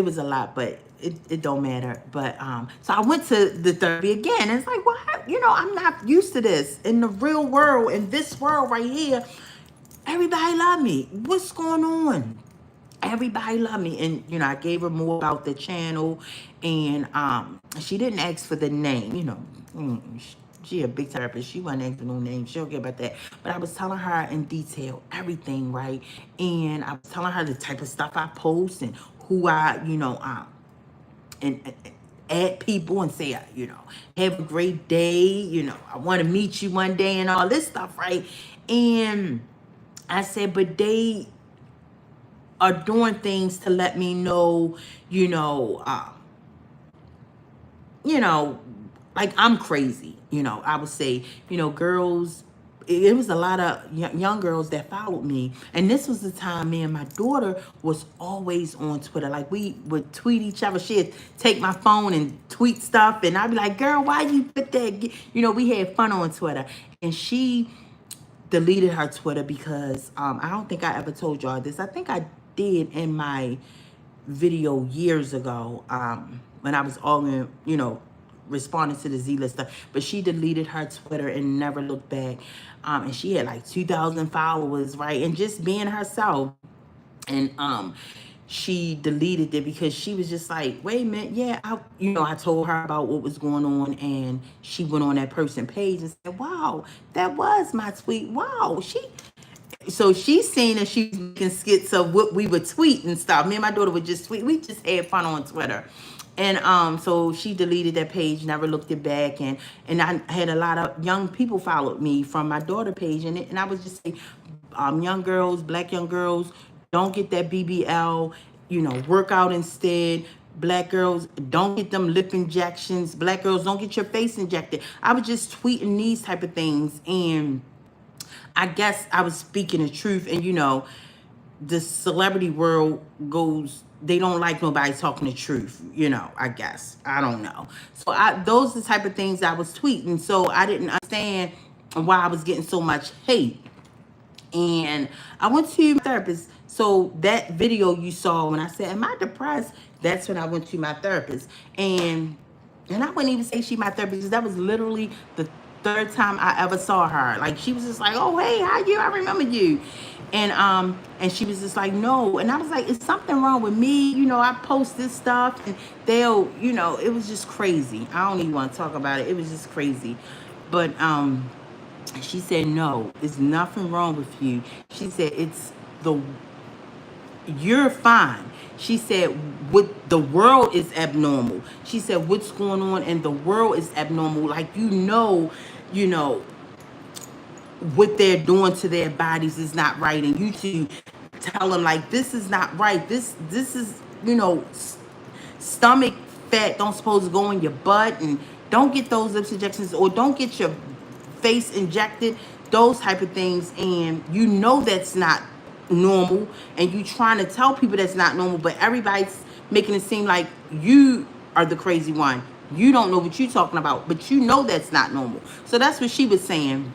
was a lot. But it don't matter. But so I went to the therapy again, and it's like, well, I'm not used to this in the real world, in this world right here. Everybody love me. What's going on? Everybody love me. And I gave her more about the channel, and she didn't ask for the name. She a big therapist. She wasn't asking for no name. She don't care about that. But I was telling her in detail everything, right? And I was telling her the type of stuff I post and who I and add people and say, have a great day, I want to meet you one day and all this stuff, right? And I said, but they are doing things to let me know, like I'm crazy. I would say, girls, it was a lot of young girls that followed me. And this was the time me and my daughter was always on Twitter. Like we would tweet each other. She'd take my phone and tweet stuff. And I'd be like, girl, why you put that? We had fun on Twitter. And she deleted her Twitter because I don't think I ever told y'all this. I think I did in my video years ago when I was all in, responding to the Z-lister, but she deleted her Twitter and never looked back. And she had like 2,000 followers, right? And just being herself. And she deleted it because she was just like, wait a minute, yeah, I told her about what was going on, and she went on that person page and said, wow, that was my tweet. Wow, so she's saying that she's making skits of what we would tweet and stuff. Me and my daughter would just tweet. We just had fun on Twitter. And so she deleted that page, never looked it back. And I had a lot of young people followed me from my daughter page. And I was just saying, young girls, black young girls, don't get that BBL, work out instead. Black girls, don't get them lip injections. Black girls, don't get your face injected. I was just tweeting these type of things. And I guess I was speaking the truth. And, the celebrity world goes, they don't like nobody talking the truth, I guess. I don't know. So those are the type of things I was tweeting. So I didn't understand why I was getting so much hate. And I went to my therapist. So that video you saw when I said, am I depressed? That's when I went to my therapist. And I wouldn't even say she my therapist, because that was literally the third time I ever saw her. Like, she was just like, oh, hey, how you? I remember you. And she was just like, no. And I was like, is something wrong with me? I post this stuff and they'll, it was just crazy. I don't even want to talk about it. It was just crazy. But she said, no, there's nothing wrong with you. She said, you're fine. She said, what the world is abnormal. She said, what's going on in the world is abnormal. Like, what they're doing to their bodies is not right. And you to tell them, like, this is not right. This is, stomach fat don't supposed to go in your butt, and don't get those lip injections, or don't get your face injected, those type of things. And that's not normal, and you trying to tell people that's not normal, but everybody's making it seem like you are the crazy one. You don't know what you're talking about, but that's not normal. So that's what she was saying.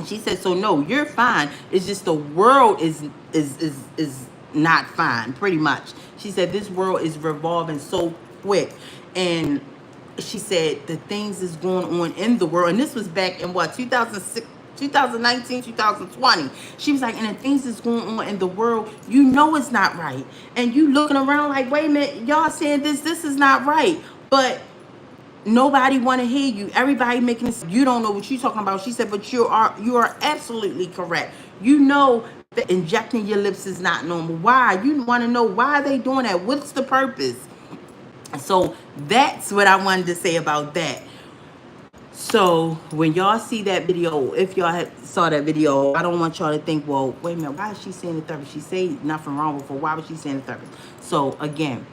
She said, so no, you're fine. It's just the world is not fine, pretty much. She said this world is revolving so quick. And she said the things is going on in the world. And this was back in 2006, 2019, 2020. She was like, and the things that's going on in the world, it's not right. And you looking around like, wait a minute, y'all saying this is not right. But nobody want to hear you. Everybody making this, you don't know what you're talking about. She said, but you are absolutely correct. That injecting your lips is not normal. Why? You want to know why they doing that? What's the purpose? So that's what I wanted to say about that. So when y'all see that video, if y'all saw that video, I don't want y'all to think, well, wait a minute, why is she saying the therapist? She say nothing wrong with her. Why was she saying the therapist? So again,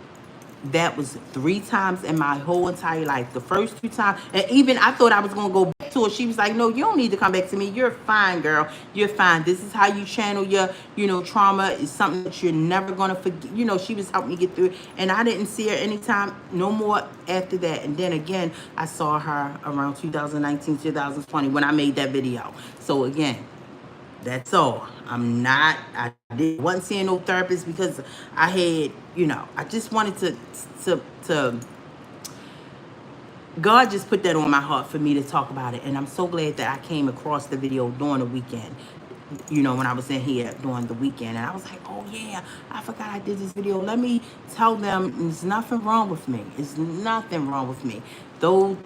that was 3 times in my whole entire life. The first 2 times, and even I thought I was going to go back to her. She was like, no, you don't need to come back to me. You're fine, girl. You're fine. This is how you channel your, trauma. Is something that you're never going to forget. She was helping me get through it. And I didn't see her anytime, no more after that. And then again, I saw her around 2019, 2020 when I made that video. So again, That's all. I wasn't seeing no therapist because I had, I just wanted to God just put that on my heart for me to talk about it. And I'm so glad that I came across the video during the weekend, when I was in here during the weekend. And I was like, oh yeah, I forgot I did this video. Let me tell them there's nothing wrong with me. It's nothing wrong with me. Though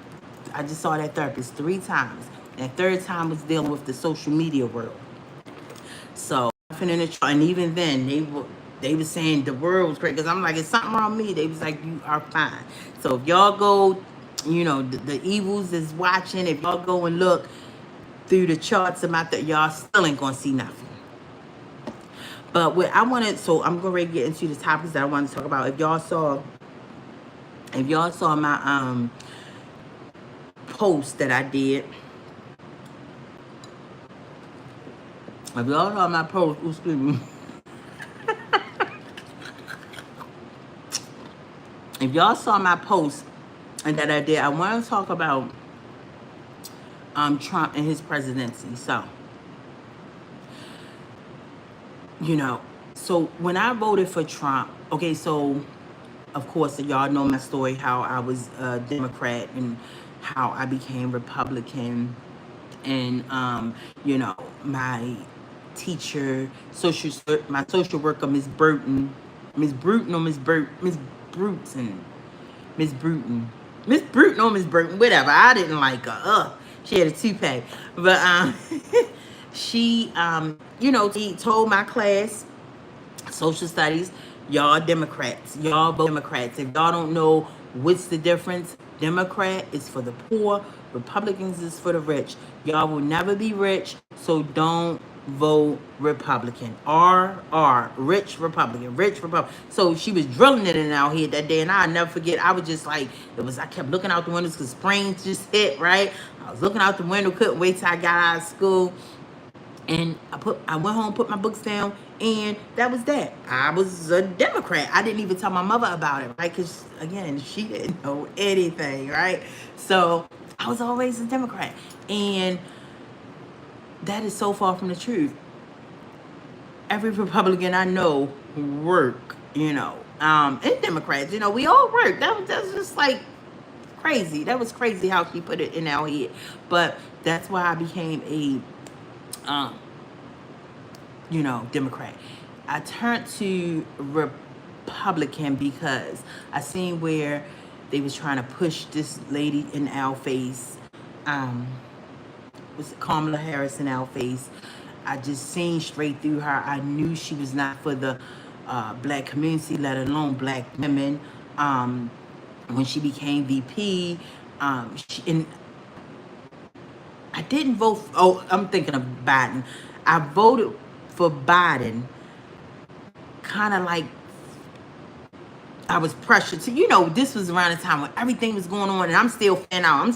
I just saw that therapist 3 times. And third time was dealing with the social media world. So, and even then, they were saying the world was great because I'm like, it's something wrong with me. They was like, you are fine. So if y'all go, the evils is watching. If y'all go and look through the charts about that, y'all still ain't gonna see nothing. But what I wanted, so I'm going to get into the topics that I wanted to talk about. If y'all saw my post that I did. If y'all saw my post, excuse me. If y'all saw my post and that I did, I want to talk about Trump and his presidency. So, so when I voted for Trump, okay, so of course y'all know my story, how I was a Democrat and how I became Republican, and my teacher, my social worker, Miss Bruton, Miss Bruton or Miss Bruton, Miss Bruton. Miss Bruton or Miss Bruton, whatever. I didn't like her. She had a toupee. But she she told my class, social studies, y'all Democrats. Y'all vote Democrats. If y'all don't know what's the difference, Democrat is for the poor, Republicans is for the rich. Y'all will never be rich, so don't vote Republican. Rich Republican, rich Republican. So she was drilling it in our head that day, and I'll never forget. I was just like, I kept looking out the windows because spring just hit, right? I was looking out the window, couldn't wait till I got out of school. And I went home, put my books down, and that was that. I was a Democrat. I didn't even tell my mother about it, right? Because, again, she didn't know anything, right? So I was always a Democrat. And that is so far from the truth. Every Republican I know work, and Democrats, we all work. That's just like crazy. That was crazy how she put it in our head. But that's why I became a Democrat. I turned to Republican because I seen where they was trying to push this lady in our face. Was Kamala Harris in our face. I just seen straight through her. I knew she was not for the black community, let alone black women. When she became VP, and I didn't vote. I'm thinking of Biden. I voted for Biden, kind of like I was pressured to. This was around the time when everything was going on, and I'm still fan out. I'm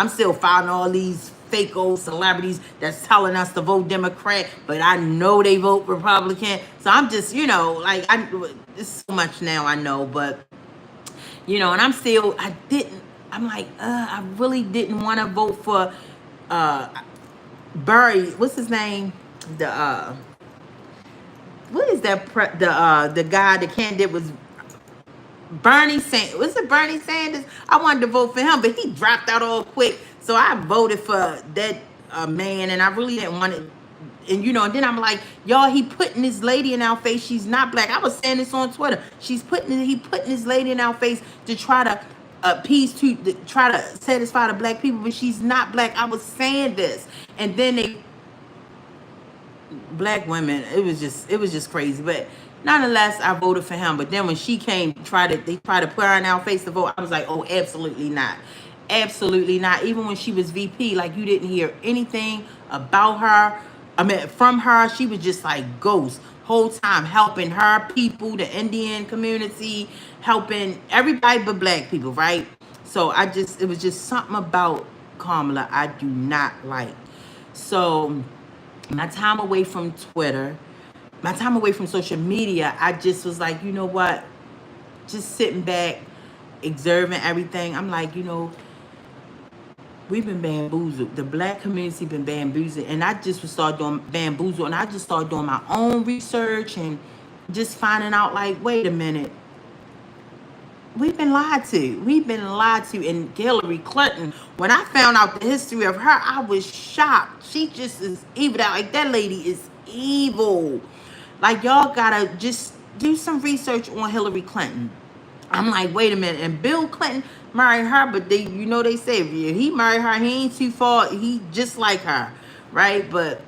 still following all these fake old celebrities that's telling us to vote Democrat, but I know they vote Republican. So I'm just, it's so much now I know, but and I'm like, I really didn't want to vote for Barry, what's his name? What is that? The guy, the candidate was Bernie Sanders. Was it Bernie Sanders? I wanted to vote for him, but he dropped out all quick. So I voted for that man, and I really didn't want it. And and then I'm like, y'all, he putting this lady in our face. She's not black. I was saying this on Twitter. He putting this lady in our face to try to try to satisfy the black people, but she's not black. I was saying this, and then black women, it was just crazy. But nonetheless, I voted for him. But then when she came, they tried to put her in our face to vote. I was like, oh, absolutely not. Absolutely not. Even when she was VP, like, you didn't hear anything about her. I mean, from her, she was just like ghost whole time, helping her people, the Indian community, helping everybody but black people, right? So it was just something about Kamala I do not like. So my time away from Twitter, my time away from social media, I just was like, you know what? Just sitting back, observing everything. I'm like, we've been bamboozled. The black community been bamboozled, and I just started doing bamboozled, and I just started doing my own research and just finding out like, wait a minute, we've been lied to. We've been lied to. And Hillary Clinton, when I found out the history of her, I was shocked. She just is evil. Like that lady is evil. Like y'all gotta just do some research on Hillary Clinton. I'm like, wait a minute. And Bill Clinton married her, but they, they say if he married her, he ain't too far. He just like her, right? But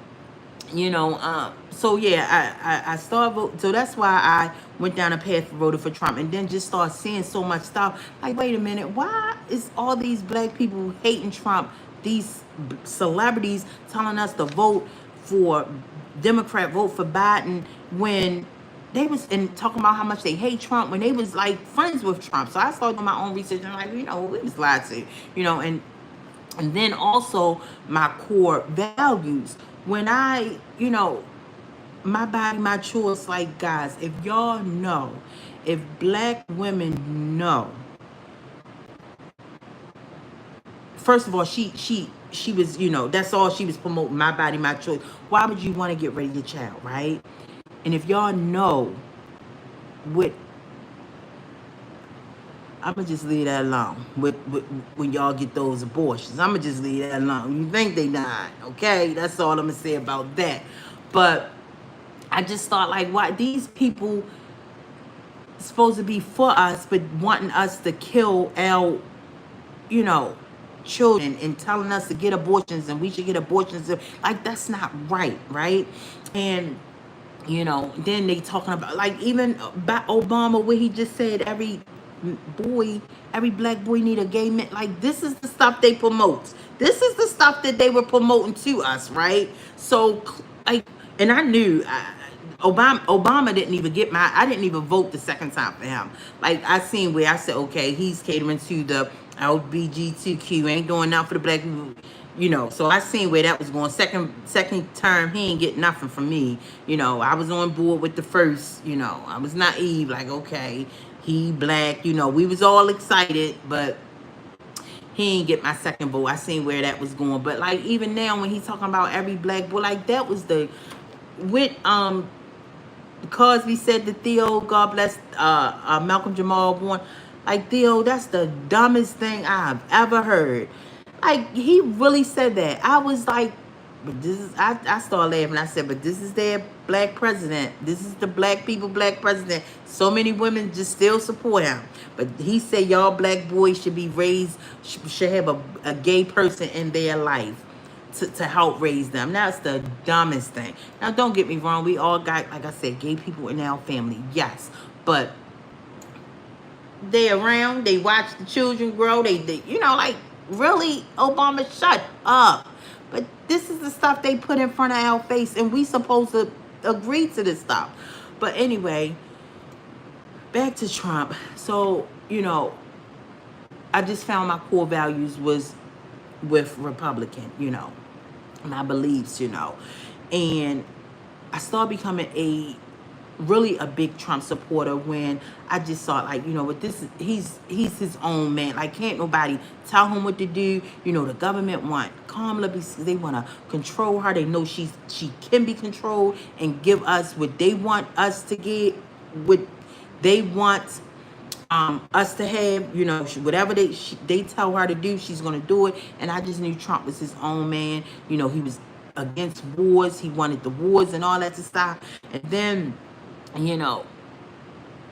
so yeah, I started vote. So that's why I went down a path for voting for Trump, and then just start seeing so much stuff. Like, wait a minute, why is all these black people hating Trump? These celebrities telling us to vote for Democrat, vote for Biden, when they was and talking about how much they hate Trump when they was like friends with Trump. So I started doing my own research and like, we was lied to, and then also my core values. When I, my body, my choice, like guys, if y'all know, if black women know, first of all, she was, that's all she was promoting, my body, my choice. Why would you want to get rid of your child, right? And if y'all know what, I'm gonna just leave that alone. With when y'all get those abortions, I'm gonna just leave that alone. You think they died, okay? That's all I'm gonna say about that. But I just thought, like, why these people supposed to be for us, but wanting us to kill our, you know, children and telling us to get abortions and we should get abortions. Like, that's not right, right? And then they talking about like even by Obama, where he just said boy, every black boy need a gay man. Like, this is the stuff they promote. This is the stuff that they were promoting to us, right? So like, and I knew Obama didn't even get I didn't even vote the second time for him. Like, I seen where I said, okay, he's catering to the LGBTQ, ain't doing nothing for the black people. So I seen where that was going. Second term, he ain't getting nothing from me. I was on board with the first. I was naive, like, okay, he black. We was all excited, but he ain't get my second vote. I seen where that was going. But like, even now when he's talking about every black boy, like, that was the with Cosby said to Theo, God bless Malcolm Jamal Warren, like, Theo, that's the dumbest thing I've ever heard. Like, he really said that. I was like, but this is, I started laughing. I said, but this is their black president. This is the black people black president. So many women just still support him. But he said y'all black boys should be raised, should have a gay person in their life to help raise them. That's the dumbest thing. Now, don't get me wrong. We all got, like I said, gay people in our family. Yes. But they around, they watch the children grow. They like, really, Obama, shut up. But this is the stuff they put in front of our face, and we supposed to agree to this stuff. But anyway, back to Trump. So, I just found my core values was with Republican, my beliefs, and I started becoming really a big Trump supporter when I just thought, like, with this, he's his own man. Like, can't nobody tell him what to do. The government want Kamala because they want to control her. They know she can be controlled and give us what they want us to get, what they want us to have. Whatever they tell her to do, she's gonna do it. And I just knew Trump was his own man. He was against wars. He wanted the wars and all that to stop. And then,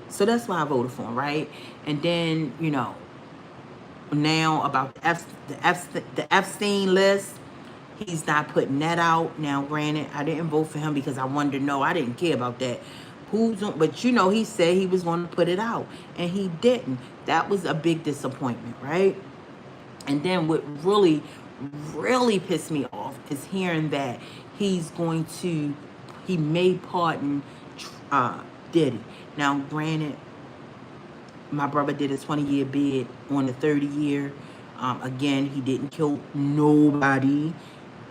so that's why I voted for him, right? And then, now about the Epstein list, he's not putting that out. Now, granted, I didn't vote for him because I wanted to know. I didn't care about that. But he said he was going to put it out, and he didn't. That was a big disappointment, right? And then what really, really pissed me off is hearing that he may pardon Diddy. Now, granted, my brother did a 20-year bid on the 30 year. Again, he didn't kill nobody.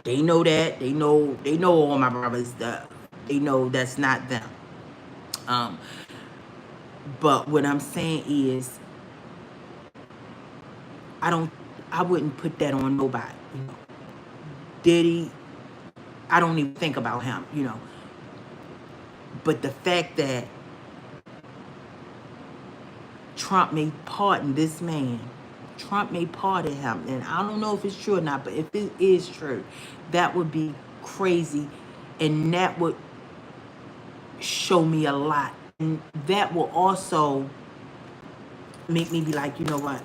They know that. They know all my brothers. They know that's not them. But what I'm saying is, I I wouldn't put that on nobody. You know, Diddy, I don't even think about him. You know, but the fact that Trump may pardon this man, Trump may pardon him, and I don't know if it's true or not. But if it is true, that would be crazy, and that would show me a lot, and that will also make me be like, you know what?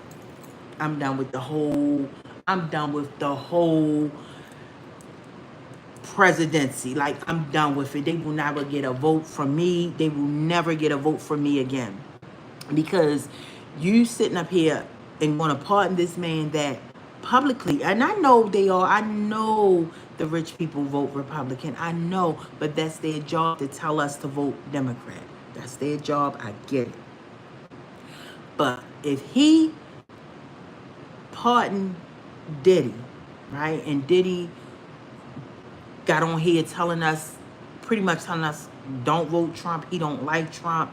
I'm done with the whole presidency. Like, I'm done with it. They will never get a vote from me. They will never get a vote from me again. Because you sitting up here and want to pardon this man that publicly, and I know they are, I know the rich people vote Republican. I know, but that's their job to tell us to vote Democrat. That's their job. I get it. But if he pardoned Diddy, right? And Diddy got on here telling us, pretty much telling us, don't vote Trump. He don't like Trump.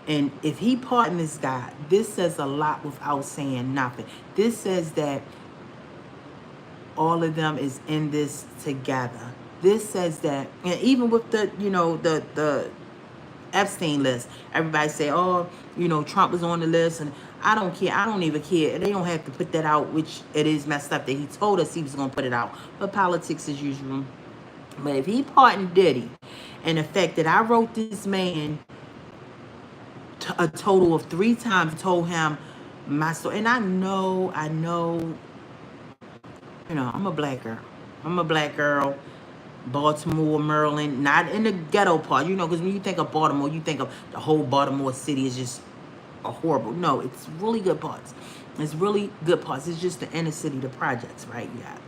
And if he pardoned this guy, this says a lot without saying nothing. This says that all of them is in this together. This says that, and even with the, you know, the Epstein list, everybody say, oh, you know, Trump was on the list, and I don't care. I don't even care. They don't have to put that out, which it is messed up that he told us he was going to put it out. But politics is usual. But if he pardoned Diddy, and the fact that I wrote this man a total of 3 times, told him my story, and I know, you know, I'm a black girl. I'm a black girl. Baltimore, Maryland, not in the ghetto part, you know, because when you think of Baltimore, you think of the whole Baltimore city is just a horrible. No, it's really good parts. It's really good parts. It's just the inner city, the projects, right? You got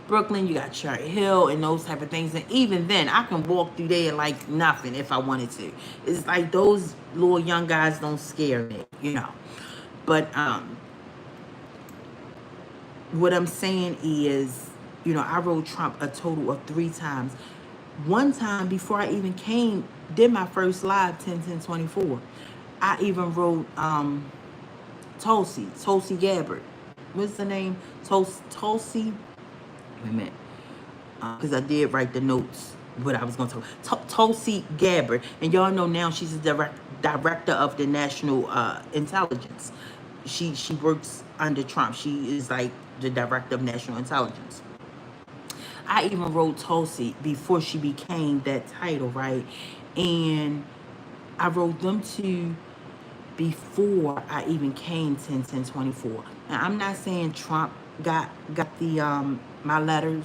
Brooklyn, you got Cherry Hill, and those type of things. And even then, I can walk through there like nothing if I wanted to. It's like those little young guys don't scare me, you know. But what I'm saying is, you know, I wrote Trump a total of 3 times. One time before I even did my first live 10/10/24, I even wrote Tulsi Gabbard. What's the name? Tulsi. Wait a minute, because I did write the notes what I was going to talk. Tulsi Gabbard, and y'all know now she's the director of the National Intelligence. She works under Trump. She is like the director of National Intelligence. I even wrote Tulsi before she became that title, right? And I wrote them 2 before I even came 10/10/24. Now, I'm not saying Trump got the my letters,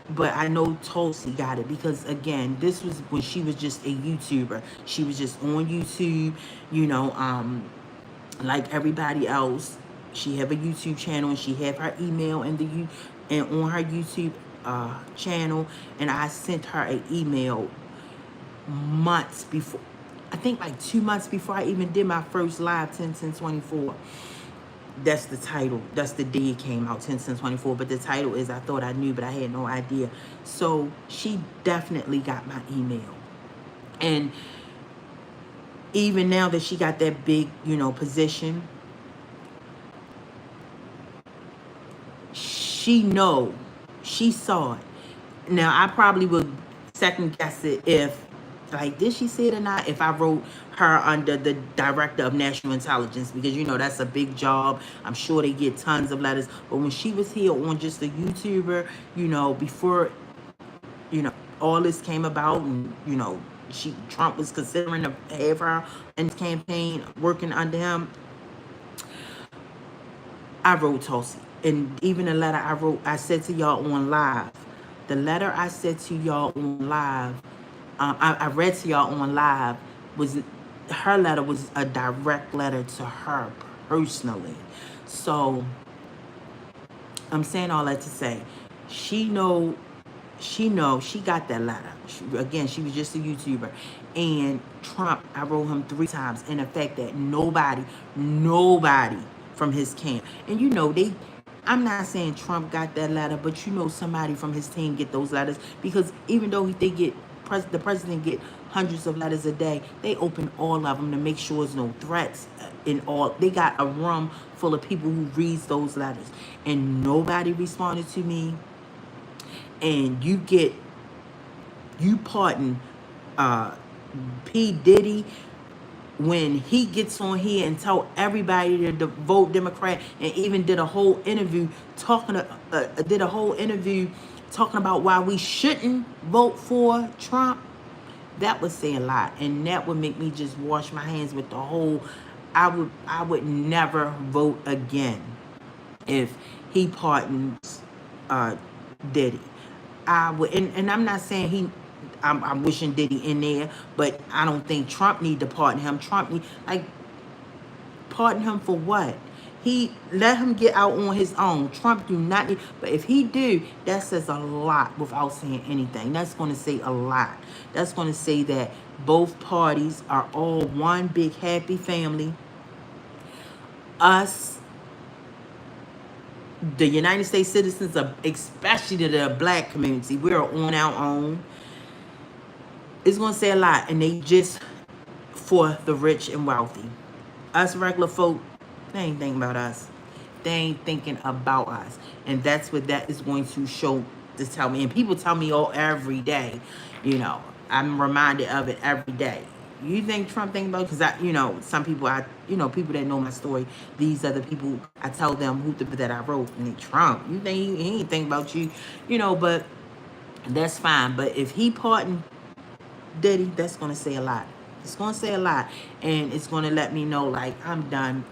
but I know Tulsi got it because, again, this was when she was just a YouTuber. She was just on YouTube, you know, like everybody else. She have a YouTube channel, and she have her email and on her YouTube channel, and I sent her an email months before, I think like 2 months before I even did my first live 10/10/24. That's the title. That's the day it came out, 10/10/24. But the title is I Thought I Knew, but I had no idea. So she definitely got my email. And even now that she got that big, you know, position, she saw it. Now, I probably would second guess it if, like, did she say it or not, if I wrote her under the director of national intelligence, because, you know, that's a big job. I'm sure they get tons of letters. But when she was here on just a YouTuber, you know, before, you know, all this came about, and, you know, Trump was considering to have her in his campaign working under him, I wrote Tulsi. And even the letter I said to y'all on live, the letter I said to y'all on live, I read to y'all on live, was her letter was a direct letter to her personally. So I'm saying all that to say, she got that letter. Again, she was just a YouTuber. And Trump, I wrote him 3 times. And the fact that nobody from his camp, and you know, I'm not saying Trump got that letter, but you know somebody from his team get those letters, because even though they get the president get hundreds of letters a day. They open all of them to make sure there's no threats in all. They got a room full of people who reads those letters, and nobody responded to me. And you pardon uh, P. Diddy when he gets on here and tell everybody to vote Democrat, and even did a whole interview talking about why we shouldn't vote for Trump. That would say a lot, and that would make me just wash my hands with the whole. I would never vote again if he pardons uh, Diddy. I would, and I'm not saying I'm wishing Diddy in there, but I don't think Trump need to pardon him. Trump need, like, pardon him for what? He let him get out on his own. Trump do not need, but if he do, that says a lot without saying anything. That's going to say a lot. That's going to say that both parties are all one big happy family. Us, the United States citizens, especially the black community, we're on our own. It's going to say a lot, and they just for the rich and wealthy. Us regular folk, they ain't thinking about us. They ain't thinking about us. And that's what that is going to show, to tell me. And people tell me every day, I'm reminded of it every day. You think Trump think about, because some people, people that know my story, these are the people I tell them that I wrote, and Trump, you think he ain't think about you, but that's fine. But if he pardoned Diddy, that's going to say a lot. It's going to say a lot, and it's going to let me know, like, I'm done,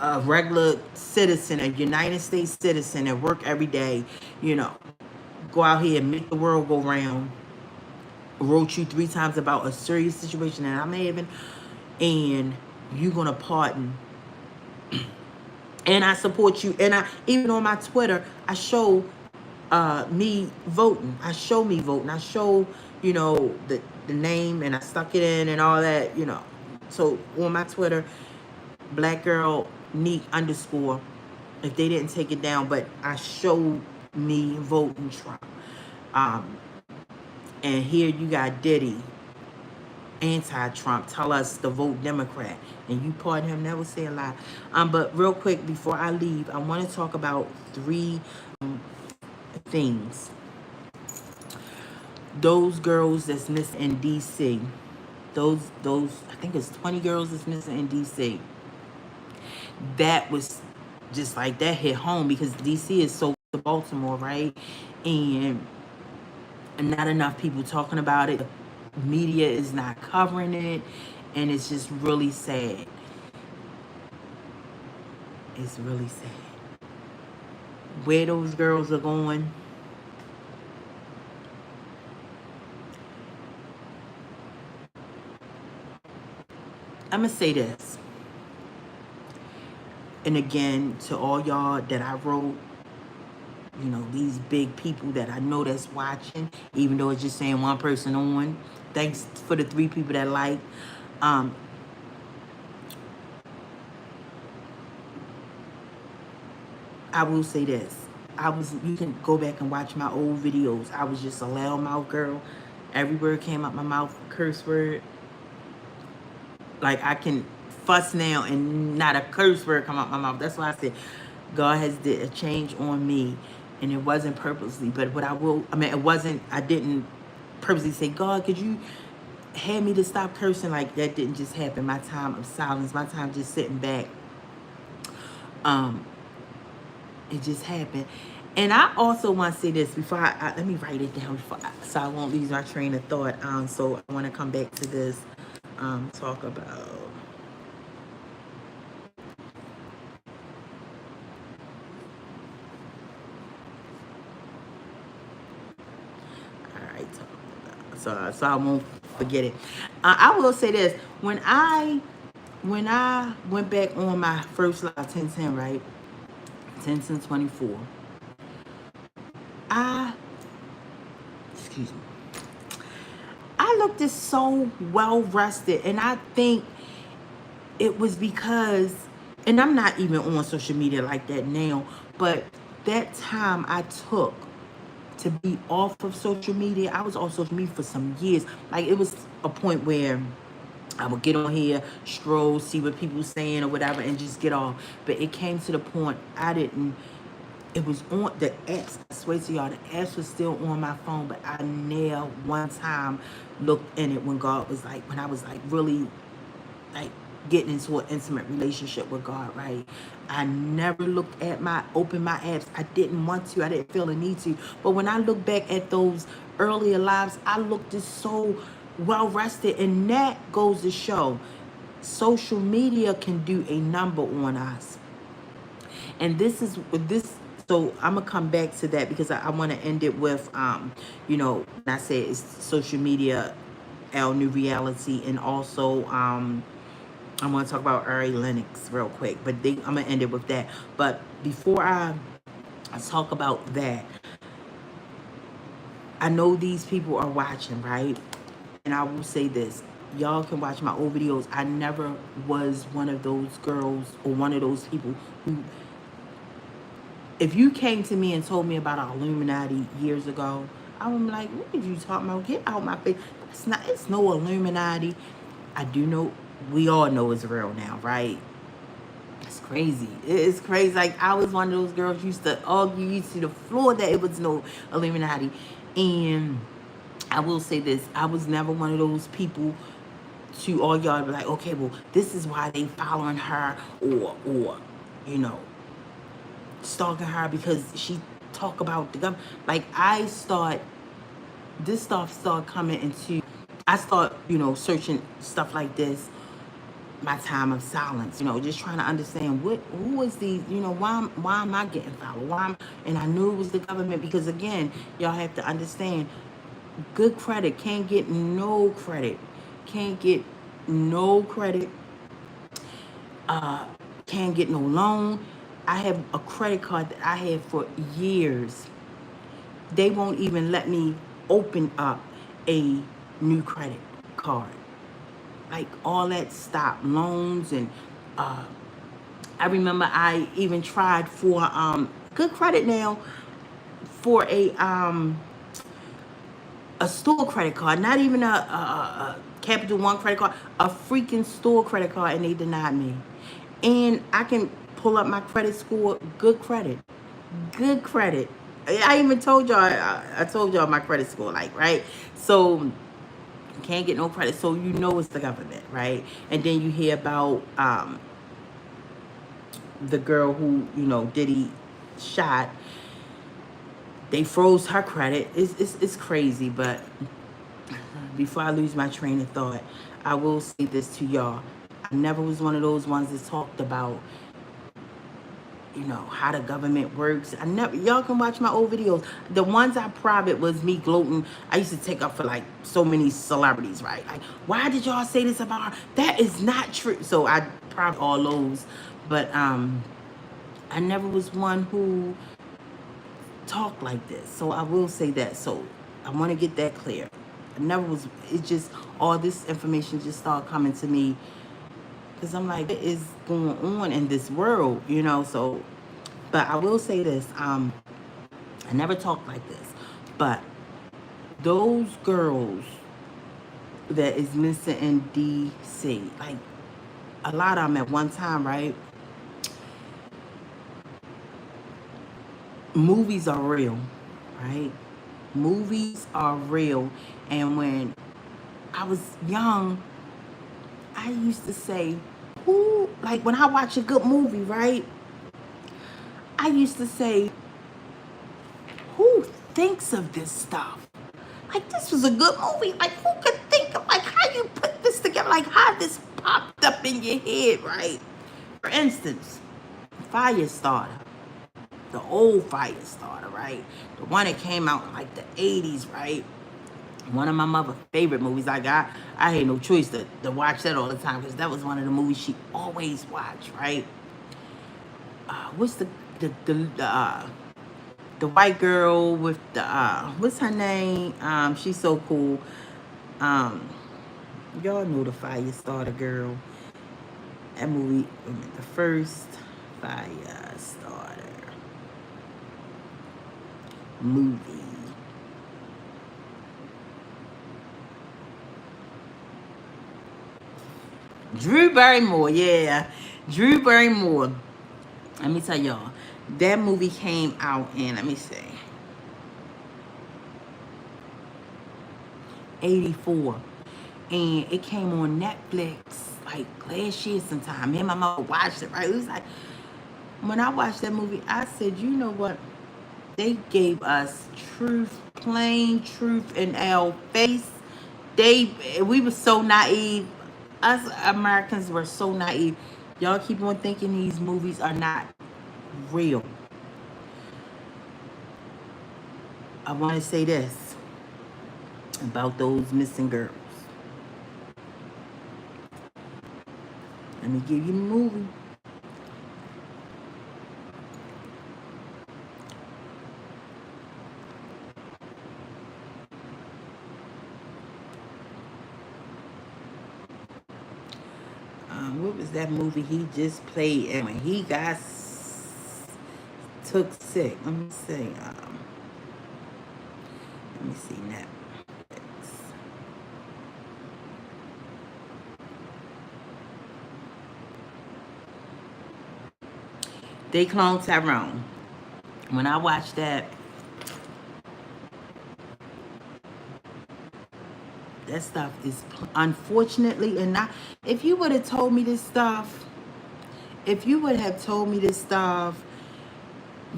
a regular citizen, a United States citizen that work every day, go out here and make the world go round, wrote you 3 times about a serious situation that I'm having, and you're going to pardon. And I support you, and even on my Twitter, I show me voting. I show the name, and I stuck it in and all that, So on my Twitter, black girl neat _ if they didn't take it down, but I showed me voting Trump. And here you got Diddy, anti-Trump, tell us to vote Democrat, and you pardon him. That would say a lot. But real quick before I leave, I want to talk about 3 things. Those girls that's missing in DC, those I think it's 20 girls that's missing in DC. That was just like, that hit home, because DC is so to Baltimore, right? And not enough people talking about it. The media is not covering it, and it's just really sad. It's really sad. Where those girls are going, I'm going to say this. And again, to all y'all that I wrote, these big people that I know that's watching, even though it's just saying one person on. Thanks for the 3 people that like. I will say this. You can go back and watch my old videos. I was just a loudmouth girl. Every word came out my mouth, curse word. Like, I can fuss now and not a curse word come out my mouth. That's why I said God has did a change on me, and it wasn't purposely. But what I didn't purposely say, God, could you have me to stop cursing? Like, that didn't just happen. My time of silence, my time just sitting back, it just happened. And I also want to say this before let me write it down so I won't lose my train of thought. So I want to come back to this. Talk about. All right, so I won't forget it. I will say this: when I went back on my first live 1010, right, 10/10/24, excuse me. I looked as so well rested, and I think it was because, and I'm not even on social media like that now, but that time I took to be off of social media. I was off social media for some years. Like, it was a point where I would get on here, stroll, see what people saying or whatever, and just get off. But it came to the point I didn't. It was on the apps. I swear to y'all, the apps was still on my phone, but I never one time looked in it when God was like, when I was like really like getting into an intimate relationship with God, right? I never looked at open my apps. I didn't want to. I didn't feel the need to. But when I look back at those earlier lives, I looked just so well rested, and that goes to show social media can do a number on us. And this is this. So I'm gonna come back to that because I want to end it with, when I say it's social media, our new reality, and also I'm going to talk about Ari Lennox real quick, but I'm going to end it with that. But before I talk about that, I know these people are watching, right? And I will say this. Y'all can watch my old videos. I never was one of those girls or one of those people who, if you came to me and told me about our Illuminati years ago, I would be like, what did you talking about? Get out my face. It's no Illuminati. I do know, we all know it's real now, right? It's crazy. It's crazy. Like, I was one of those girls used to argue you to the floor that it was no Illuminati. And I will say this, I was never one of those people to all y'all be like, okay, well, this is why they following her, or you know, stalking her because she talk about the government. Like, this stuff started coming into, I start, searching stuff like this, my time of silence, just trying to understand who is these, why am I getting followed? And I knew it was the government because, again, y'all have to understand, good credit can't get no credit, can't get no credit, can't get no loan. I have a credit card that I had for years. They won't even let me open up a new credit card. Like, all that stopped, loans, and I remember I even tried for good credit now for a store credit card, not even a Capital One credit card, a freaking store credit card, and they denied me. And I can pull up my credit score, good credit, good credit. I even told y'all, I told y'all my credit score, like, right? So can't get no credit, so it's the government, right? And then you hear about the girl who Diddy shot. They froze her credit. It's crazy. But before I lose my train of thought, I will say this to y'all. I never was one of those ones that talked about how the government works. Y'all can watch my old videos. The ones I private was me gloating. I used to take up for like so many celebrities, right? Like, why did y'all say this about her? That is not true. So I private all those, but I never was one who talked like this. So I will say that. So I want to get that clear. I never was. It just, all this information just started coming to me because I'm like, what is going on in this world, So, but I will say this. I never talked like this, but those girls that is missing in DC, like a lot of them at one time, right? Movies are real, right? Movies are real. And when I was young, I used to say, who, like, when I watch a good movie, right? I used to say, who thinks of this stuff? Like, this was a good movie. Like, who could think of, like, how you put this together? Like, how this popped up in your head, right? For instance, Firestarter. The old Firestarter, right? The one that came out in like the 80s, right? One of my mother's favorite movies. I had no choice to watch that all the time because that was one of the movies she always watched, right? What's the white girl with the what's her name? She's so cool. Y'all know the Firestarter girl. That movie, the first Firestarter movie. Drew Barrymore, yeah. Drew Barrymore. Let me tell y'all. That movie came out in, let me see, 84. And it came on Netflix like last year sometime. Me and my mother watched it, right? It was like, when I watched that movie, I said, you know what? They gave us truth, plain truth in our face. We were so naive. Us Americans were so naive. Y'all keep on thinking these movies are not real. I want to say this about those missing girls. Let me give you the movie. What was that movie he just played? And when he got took sick, let me see. Let me see now. They cloned Tyrone. When I watched that, that stuff is unfortunately, and not. If you would have told me this stuff, if you would have told me this stuff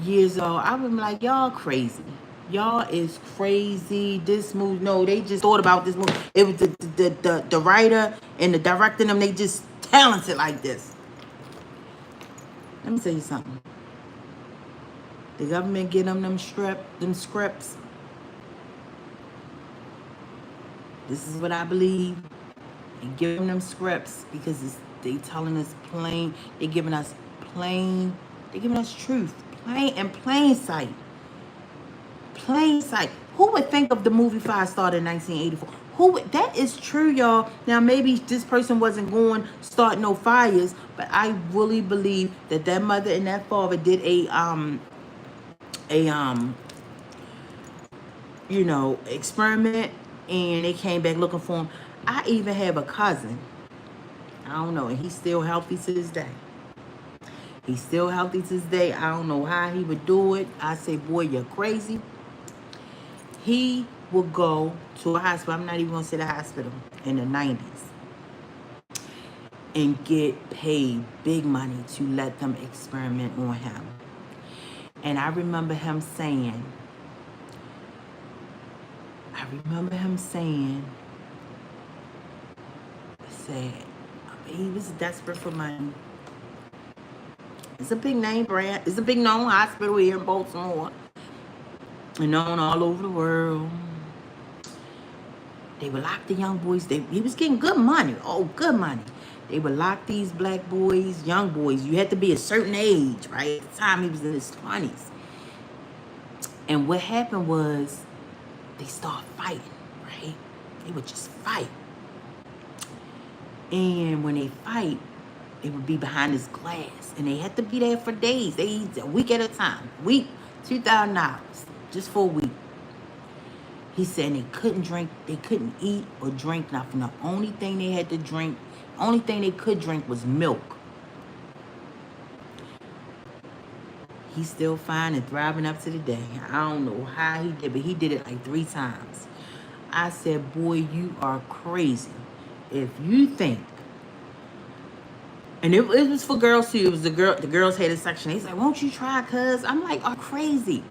years old, I would be like, y'all crazy. Y'all is crazy. This movie, no, they just thought about this movie. It was the writer and the director, them, they just talented like this. Let me tell you something. The government get them scripts. This is what I believe. And give them scripts because they telling us plain. They giving us plain. They giving us truth. Plain sight. Plain sight. Who would think of the movie Fire started in 1984? That is true, y'all. Now maybe this person wasn't going start no fires, but I really believe that that mother and that father did a experiment, and they came back looking for him. I even have a cousin. I don't know, and he's still healthy to this day. He's still healthy to this day. I don't know how he would do it. I say, boy, you're crazy. He would go to a hospital. I'm not even going to say the hospital. In the 90s. And get paid big money to let them experiment on him. And I remember him saying, he was desperate for money. It's a big name brand. It's a big known hospital here in Baltimore. And known all over the world. They would lock the young boys. He was getting good money. Oh, good money. They would lock these black boys, young boys. You had to be a certain age, right? At the time he was in his 20s. And what happened was they started fighting, right? They would just fight. And when they fight, they would be behind this glass. And they had to be there for days. They eat a week at a time. Week, $2,000. Just for a week. He said they couldn't drink, they couldn't eat or drink nothing. The only thing they had to drink, only thing they could drink was milk. He's still fine and thriving up to the day. I don't know how he did, but he did it like 3 times. I said, boy, you are crazy. If you think, and it was for girls too. It was the girls had a section. He's like, won't you try, cuz? I'm like, oh, crazy.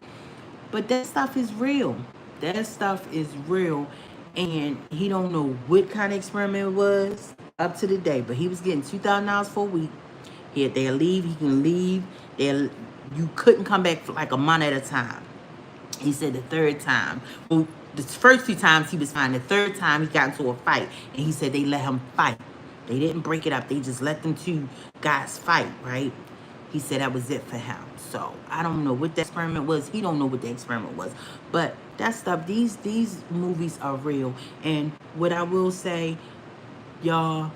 But that stuff is real. That stuff is real. And he don't know what kind of experiment it was up to the day. But he was getting $2,000 for a week. They'll leave. He can leave. You couldn't come back for like a month at a time. He said the third time. Well, the first 2 times he was fine. The third time he got into a fight. And he said they let him fight. They didn't break it up. They just let them 2 guys fight, right? He said that was it for him. So I don't know what the experiment was. He don't know what the experiment was. But that stuff, these movies are real. And what I will say, y'all,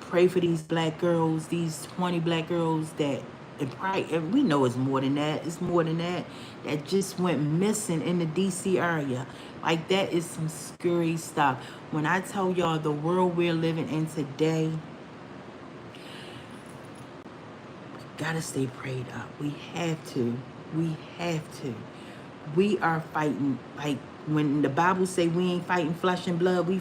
pray for these black girls, these 20 black girls that And we know it's more than that. It's more than that. That just went missing in the DC area. Like, that is some scary stuff. When I tell y'all the world we're living in today, gotta stay prayed up. We have to. We have to. We are fighting, like when the Bible say we ain't fighting flesh and blood. We're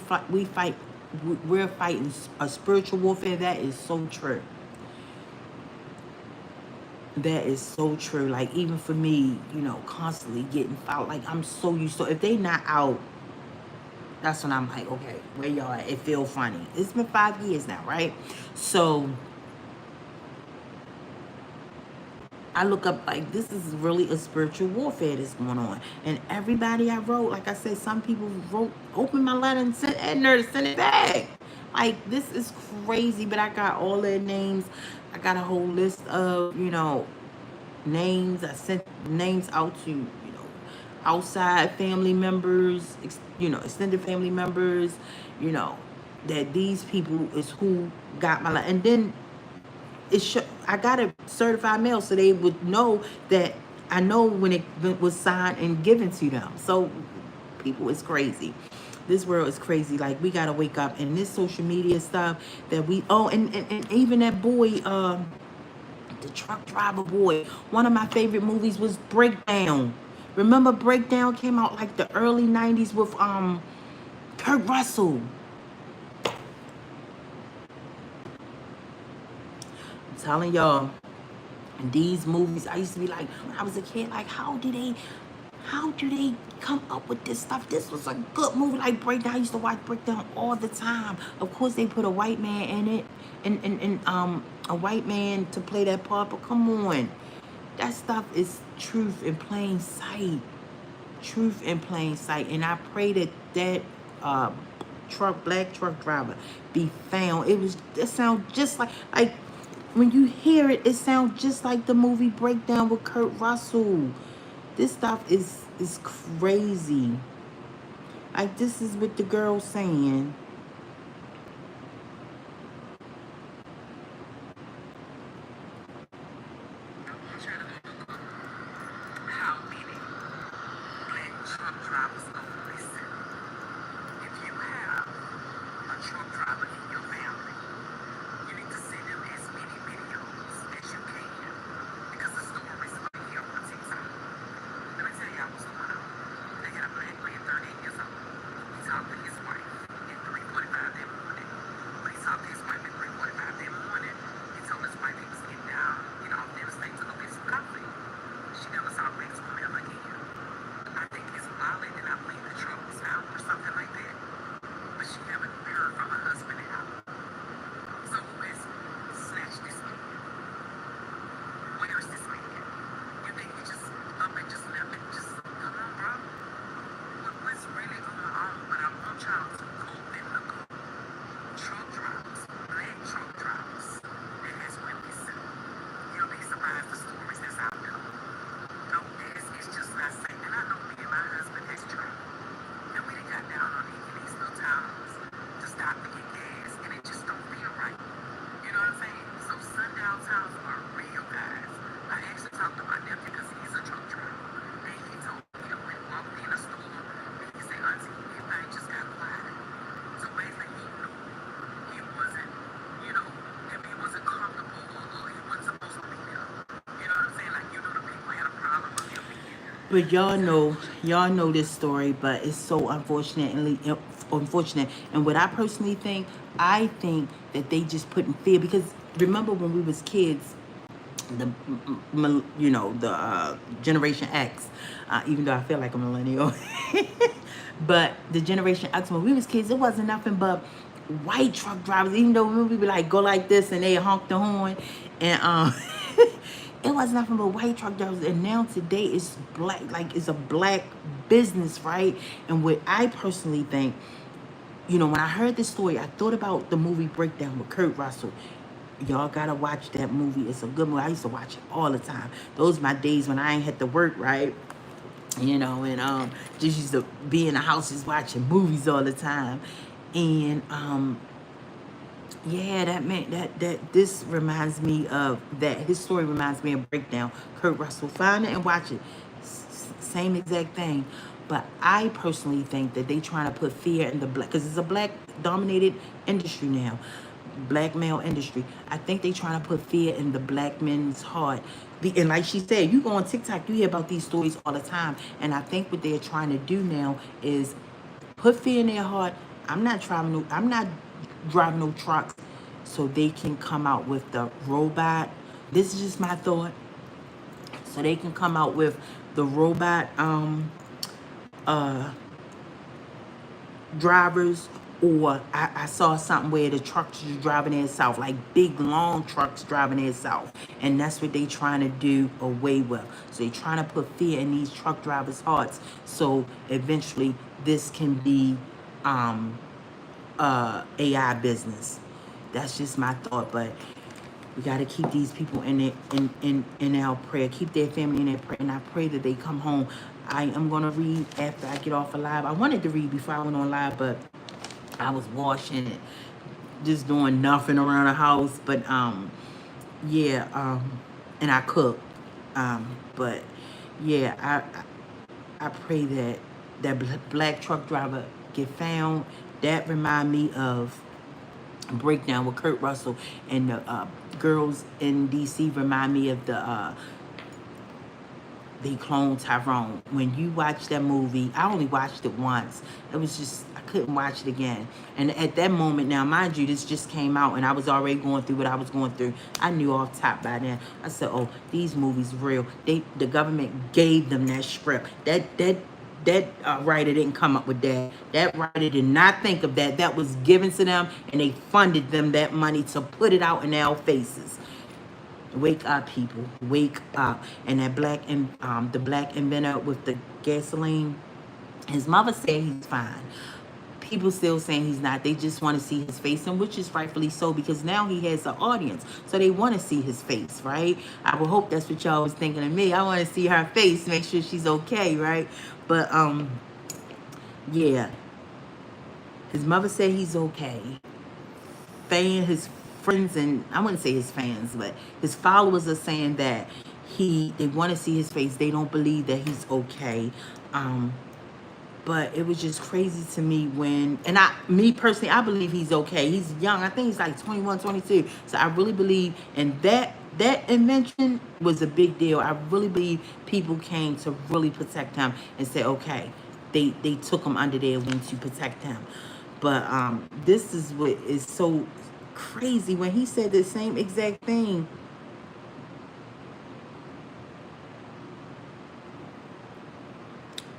fighting a spiritual warfare. That is so true. That is so true. Like, even for me, constantly getting fought. Like, I'm so used to, if they not out, that's when I'm like, okay, where y'all at? It feel funny. It's been 5 years now, right? So I look up, like, this is really a spiritual warfare that's going on. And everybody I wrote, like I said, some people wrote, open my letter and sent Edna to send it back. Like, this is crazy, but I got all their names. I got a whole list of, names. I sent names out to, outside family members, extended family members, you know, that these people is who got my life. And then I got a certified mail, so they would know that I know when it was signed and given to them. So people is crazy. This world is crazy. Like, we gotta wake up. And this social media stuff that and even that boy, the truck driver boy. One of my favorite movies was Breakdown. Remember Breakdown came out like the early 90s with Kurt Russell. I'm telling y'all, these movies, I used to be like, when I was a kid, like, how do they come up with this stuff? This was a good movie. Like Breakdown, I used to watch Breakdown all the time. Of course, they put a white man in it, and a white man to play that part. But come on, that stuff is truth in plain sight. Truth in plain sight. And I pray that black truck driver be found. It sounds just like when you hear it, it sounds just like the movie Breakdown with Kurt Russell. This stuff is crazy. Like, this is what the girl's saying. But y'all know this story, but it's so unfortunate. And what I think that they just put in fear, because remember when we was kids, the Generation X, even though I feel like a millennial, but the Generation X, when we was kids, it wasn't nothing but white truck drivers. Even though we would like go like this and they honk the horn, and it was nothing but white truck drivers. And now today it's black, like it's a black business, right? And what I personally think, when I heard this story, I thought about the movie Breakdown with Kurt Russell. Y'all gotta watch that movie. It's a good movie. I used to watch it all the time. Those my days when I ain't had to work, right? And just used to be in the houses watching movies all the time. And Yeah, that man, that this reminds me of that. His story reminds me of Breakdown. Kurt Russell, find it and watch it. Same exact thing. But I personally think that they trying to put fear in the black, because it's a black dominated industry now, black male industry. I think they trying to put fear in the black men's heart. And like she said, you go on TikTok, you hear about these stories all the time. And I think what they're trying to do now is put fear in their heart. I'm not driving no trucks, so they can come out with the robot. This is just my thought. So they can come out with the robot uh drivers. Or I saw something where the trucks are driving in south, like big long trucks driving in south, and that's what they trying to do away with. So they trying to put fear in these truck drivers' hearts, so eventually this can be AI business. That's just my thought, but we got to keep these people in it in our prayer. Keep their family in their prayer, and I pray that they come home. I am gonna read after I get off a live. I wanted to read before I went on live, but I was washing it, just doing nothing around the house. But yeah, and I cooked. But yeah, I pray that black truck driver get found. That remind me of Breakdown with Kurt Russell, and the girls in DC remind me of the they cloned Tyrone. When you watch that movie, I only watched it once. It was just, I couldn't watch it again. And at that moment, now mind you, this just came out and I was already going through what I was going through. I knew off top by then. I said, oh, these movies real. The government gave them that script. That writer didn't come up with that. That writer did not think of that. That was given to them, and they funded them that money to put it out in our faces. Wake up, people. Wake up. And that the black inventor with the gasoline, his mother said he's fine. People still saying he's not. They just want to see his face, and which is rightfully so, because now he has an audience. So they want to see his face, right? I would hope that's what y'all was thinking of me. I want to see her face, make sure she's okay, right? But yeah. His mother said he's okay. His friends, and I wouldn't say his fans, but his followers are saying that they want to see his face. They don't believe that he's okay. Um, but it was just crazy to me when, and me personally, I believe he's okay. He's young. I think he's like 21, 22. So I really believe, and that invention was a big deal. I really believe people came to really protect him and say, okay, they took him under their wing to protect him. But this is what is so crazy when he said the same exact thing.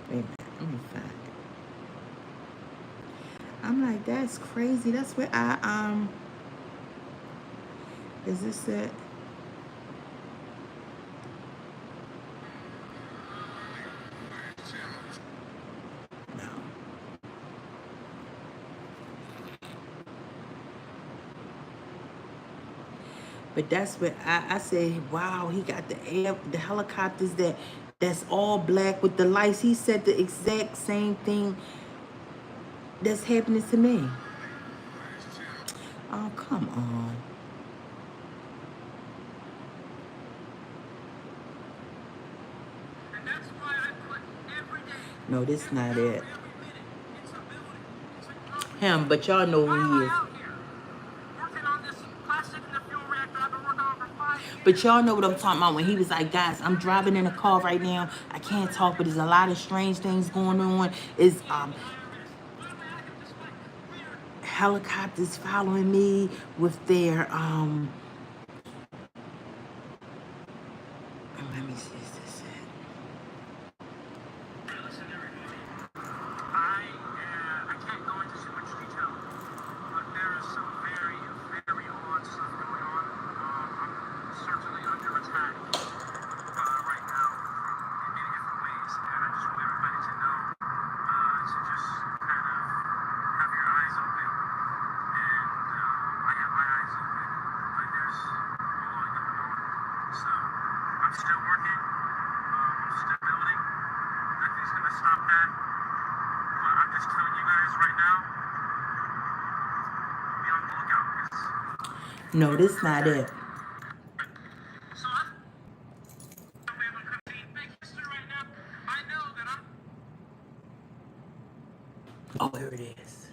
Wait a minute, let me find it. I'm like, that's crazy. That's where is this it? No. But that's what I said, wow, he got the helicopters that's all black with the lights. He said the exact same thing that's happening to me. Oh, come on. No, this not it. Him, but y'all know who he is. But y'all know what I'm talking about when he was like, guys, I'm driving in a car right now. I can't talk, but there's a lot of strange things going on. Is helicopters following me with their let me see, is this it? No, this not it. Oh, here it is.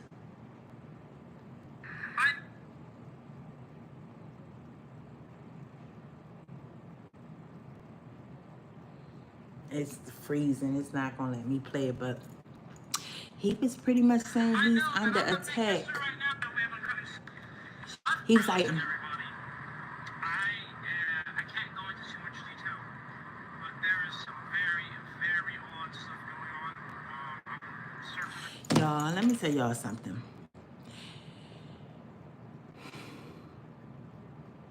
It's freezing. It's not gonna let me play it, but he was pretty much saying he's under attack. He was like, y'all, let me tell y'all something.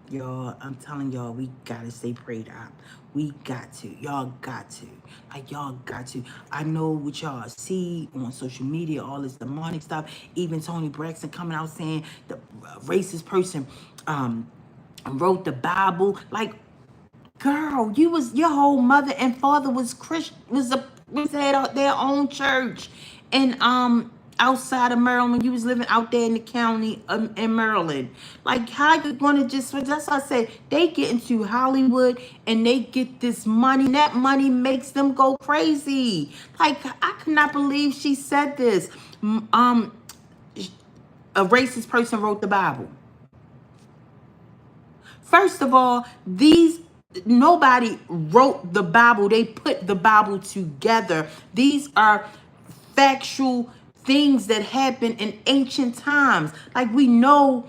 Y'all, I'm telling y'all, we gotta stay prayed up. We got to. Y'all got to. Like, y'all got to. I know what y'all see on social media, all this demonic stuff. Even Tony Braxton coming out saying the racist person wrote the Bible. Like, girl, your whole mother and father was Christian, was had their own church, and outside of Maryland, you was living out there in the county in Maryland. Like, how you gonna just? That's why I said they get into Hollywood and they get this money. And that money makes them go crazy. Like, I cannot believe she said this. A racist person wrote the Bible. First of all, nobody wrote the Bible. They put the Bible together. These are factual things that happened in ancient times. Like, we know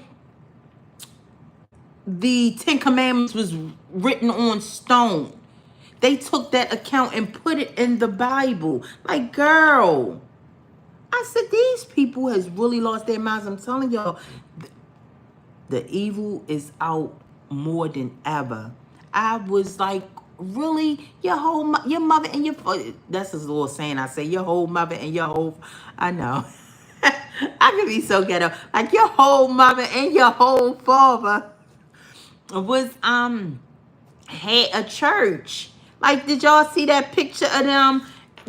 the Ten Commandments was written on stone. They took that account and put it in the Bible. Like, girl, I said, these people has really lost their minds. I'm telling y'all, the evil is out more than ever. I was like, really? Your mother and your father. That's a little saying I say, your whole mother and your whole, I know. I could be so ghetto. Like, your whole mother and your whole father was had a church. Like, did y'all see that picture of them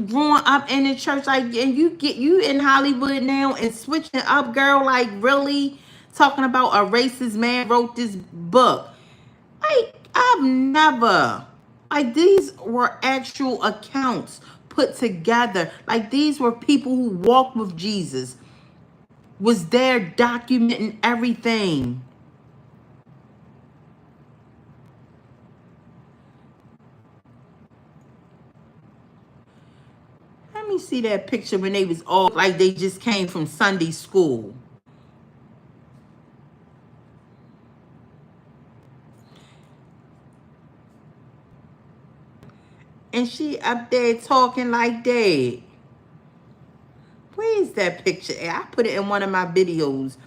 growing up in the church? Like, and you in Hollywood now and switching up, girl. Like, really talking about a racist man wrote this book. Like, I've never. Like, these were actual accounts put together. Like, these were people who walked with Jesus, was there documenting everything. Let me see that picture when they was all like they just came from Sunday school. And she up there talking like that. Where is that picture? I put it in one of my videos.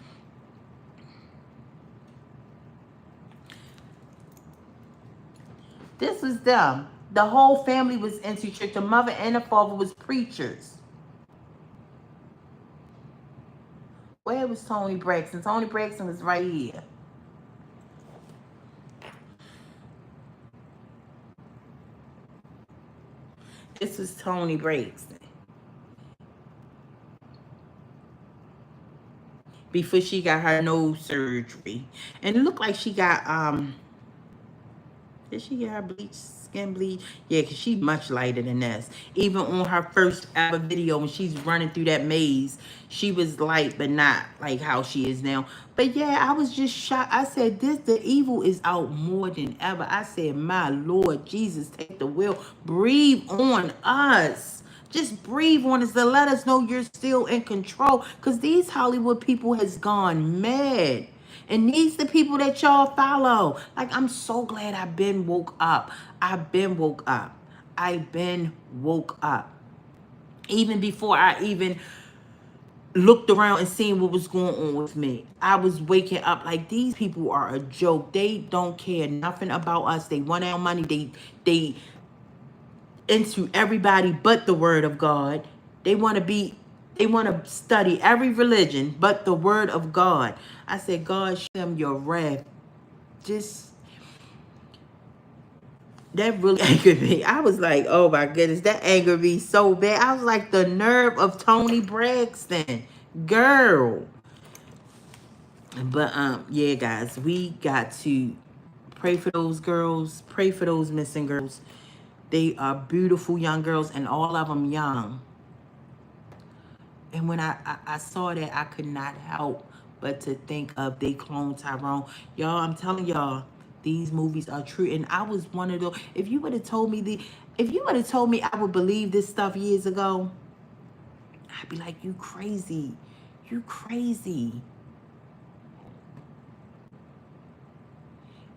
This was them. The whole family was into church. The mother and the father was preachers. Where was Tony Braxton? Tony Braxton was right here. This was Tony Braxton. Before she got her nose surgery. And it looked like she got did she get her skin bleach? Yeah, because she's much lighter than this. Even on her first ever video when she's running through that maze, she was light, but not like how she is now. But yeah, I was just shocked. I said, the evil is out more than ever. I said, my Lord Jesus, take the wheel. Breathe on us. Just breathe on us to let us know you're still in control. Because these Hollywood people has gone mad. And these the people that y'all follow. Like, I'm so glad I've been woke up. I've been woke up. I've been woke up. Even before I even looked around and seen what was going on with me, I was waking up. Like, these people are a joke. They don't care nothing about us. They want our money. They into everybody but the word of God. They want to study every religion but the word of God. I said, God, show them your wrath. Just, that really angered me. I was like, oh my goodness, that angered me so bad. I was like, the nerve of Tony Braxton. Girl. But yeah, guys, we got to pray for those girls, pray for those missing girls. They are beautiful young girls, and all of them young. And when I saw that, I could not help but to think of they clone Tyrone. Y'all, I'm telling y'all, these movies are true. And I was one of those. If you would have told me I would believe this stuff years ago, I'd be like, you crazy. You crazy.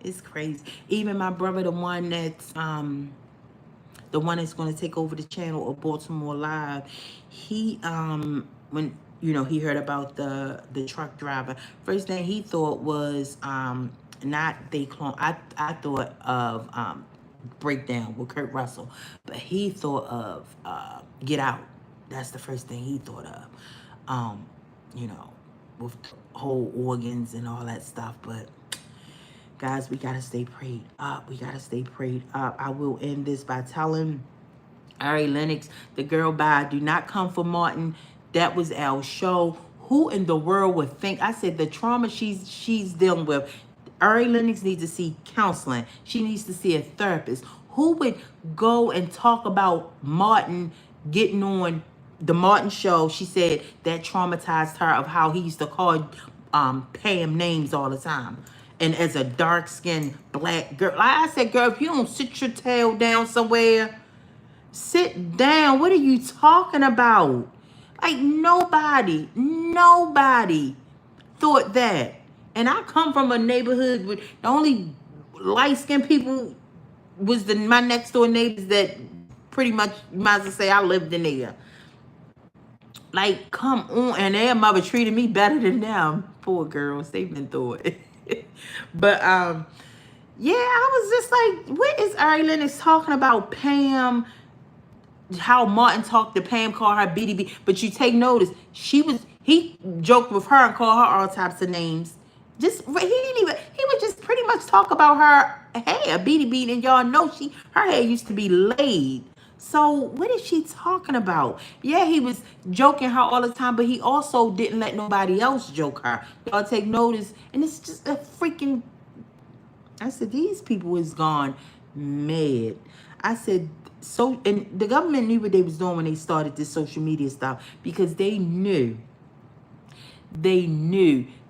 It's crazy. Even my brother, the one that's going to take over the channel of Baltimore Live, he when he heard about the truck driver, first thing he thought was not they clone. I thought of Breakdown with Kurt Russell, but he thought of Get Out. That's the first thing he thought of. um you know with whole organs and all that stuff. But guys, we gotta stay prayed up. We gotta stay prayed up. I will end this by telling Ari Lennox, the girl by Do Not Come for Martin. That was our show. Who in the world would think? I said the trauma she's dealing with. Ari Lennox needs to see counseling. She needs to see a therapist. Who would go and talk about Martin getting on the Martin show? She said that traumatized her of how he used to call Pam names all the time. And as a dark-skinned black girl, like I said, girl, if you don't sit your tail down somewhere, sit down. What are you talking about? Like nobody thought that. And I come from a neighborhood with the only light-skinned people was my next door neighbors that pretty much, you might as well say, I lived in there. Like, come on. And their mother treated me better than them. Poor girls. They've been through it. But yeah, I was just like, what is Ari Lennox talking about? Pam, how Martin talked to Pam, called her BDB. But you take notice, he joked with her and called her all types of names. He would just pretty much talk about her hair, BDB, and y'all know her hair used to be laid. So what is she talking about? Yeah, he was joking her all the time, but he also didn't let nobody else joke her. Y'all take notice, and it's just a freaking, I said, these people is gone mad. I said, and the government knew what they was doing when they started this social media stuff, because they knew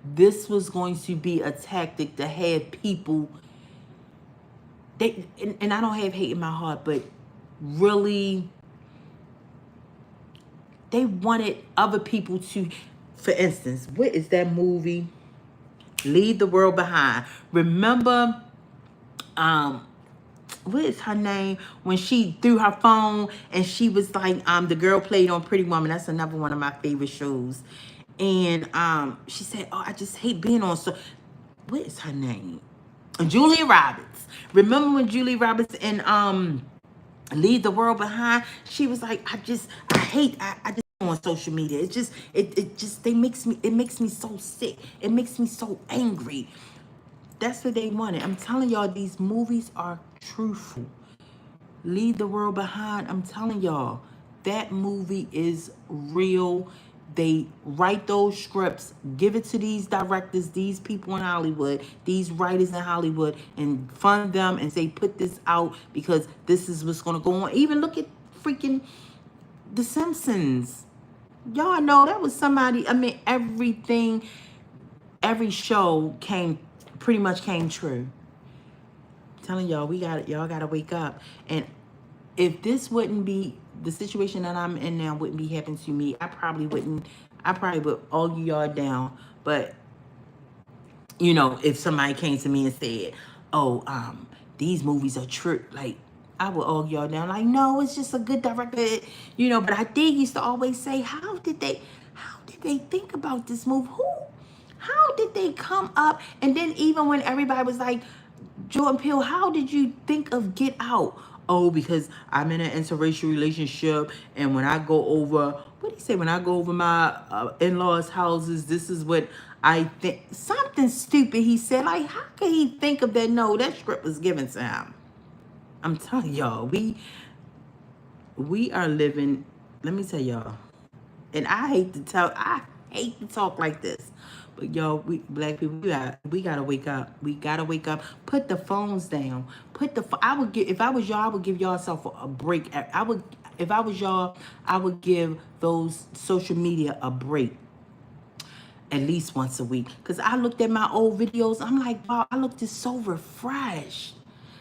this was going to be a tactic to have people, and I don't have hate in my heart, but really, they wanted other people to, for instance, what is that movie? Leave the World Behind. Remember, what is her name? When she threw her phone and she was like, the girl played on Pretty Woman. That's another one of my favorite shows. And she said, oh, I just hate being on. So, what is her name? Julia Roberts. Remember when Julia Roberts and Leave the World Behind? She was like, I just on social media. It makes me so sick. It makes me so angry. That's what they wanted. I'm telling y'all, these movies are truthful. Leave the World Behind. I'm telling y'all, that movie is real. They write those scripts, give it to these directors, these people in Hollywood, these writers in Hollywood, and fund them and say, put this out because this is what's going to go on. Even look at freaking The Simpsons. Y'all know that was somebody, I mean, every show pretty much came true. I'm telling y'all, y'all gotta wake up. And if this wouldn't be the situation that I'm in now, wouldn't be happening to me, I probably would argue y'all down. But if somebody came to me and said, oh, these movies are true, like, I would argue y'all down, like, no, it's just a good director, but I did used to always say, how did they think about this movie? How did they come up? And then even when everybody was like, Jordan Peele, how did you think of Get Out? Oh, because I'm in an interracial relationship, and when I go over, what did he say? When I go over my in-laws' houses, this is what I think. Something stupid he said. Like, how could he think of that? No, that script was given to him. I'm telling y'all, we are living. Let me tell y'all, and I hate to talk like this, But y'all, we black people, we gotta wake up. We gotta wake up. Put the phones down. I would give, if I was y'all, I would give y'all self a break. I would, if I was y'all, I would give those social media a break at least once a week. Cause I looked at my old videos. I'm like, wow, I looked so refreshed,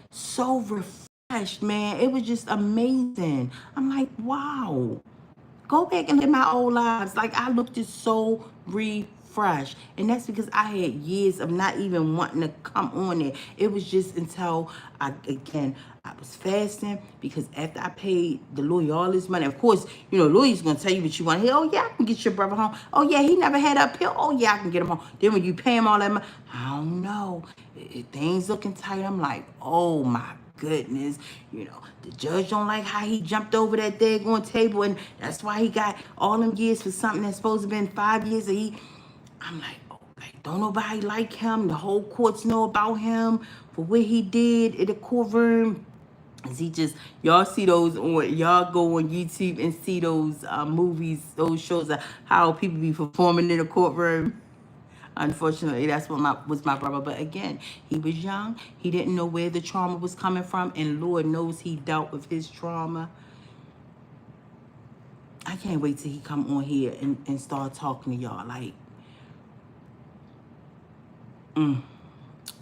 so refreshed, man. It was just amazing. I'm like, wow. Go back and look at my old lives. Like, I looked just so refreshed. And that's because I had years of not even wanting to come on there. It was just until I was fasting, because after I paid the lawyer all this money, of course, you know, lawyer's gonna tell you what you want to hear. Oh yeah, I can get your brother home. Oh yeah, he never had a pill. Oh yeah, I can get him home. Then when you pay him all that money, I don't know. Things looking tight. I'm like, oh my goodness, you know, the judge don't like how he jumped over that daggone table, and that's why he got all them years for something that's supposed to have been 5 years. And I'm like, oh, like, don't nobody like him. The whole courts know about him for what he did in the courtroom. Is he just, y'all see those on, y'all go on YouTube and see those movies, those shows of how people be performing in the courtroom. Unfortunately, that's what was my brother. But again, he was young. He didn't know where the trauma was coming from, and Lord knows he dealt with his trauma. I can't wait till he come on here and start talking to y'all. Like,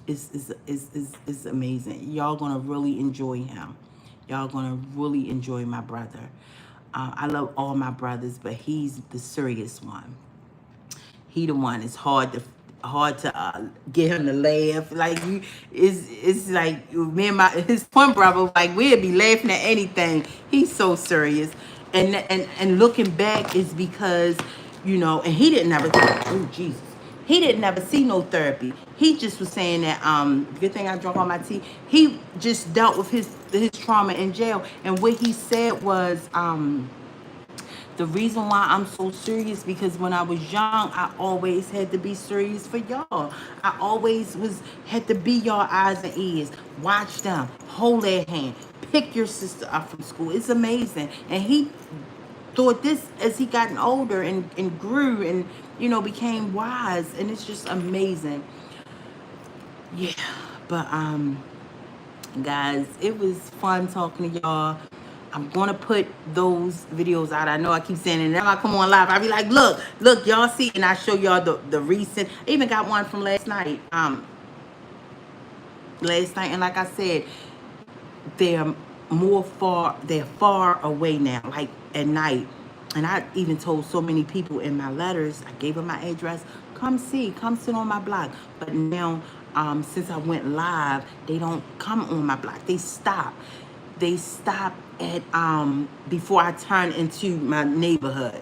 it's amazing. Y'all gonna really enjoy him. Y'all gonna really enjoy my brother. I love all my brothers, but he's the serious one. He the one. It's hard to get him to laugh. Like, you, it's like me and his twin brother. Like, we'd be laughing at anything. He's so serious, and looking back is because, you know, and he didn't ever. Oh Jesus. He didn't ever see no therapy. He just was saying that, good thing I drank all my tea. He just dealt with his trauma in jail. And what he said was, the reason why I'm so serious, because when I was young, I always had to be serious for y'all. I always had to be y'all eyes and ears. Watch them, hold their hand, pick your sister up from school. It's amazing. And he thought this as he gotten older and grew and, you know, became wise. And it's just amazing. Yeah. But guys, it was fun talking to y'all. I'm gonna put those videos out. I know I keep saying it. Now I come on live, I be like, look, y'all see, and I show y'all the recent. I even got one from last night. And like I said, they're they're far away now, like at night. And I even told so many people in my letters, I gave them my address, come sit on my block. But now, since I went live, they don't come on my block. They stop at before I turn into my neighborhood.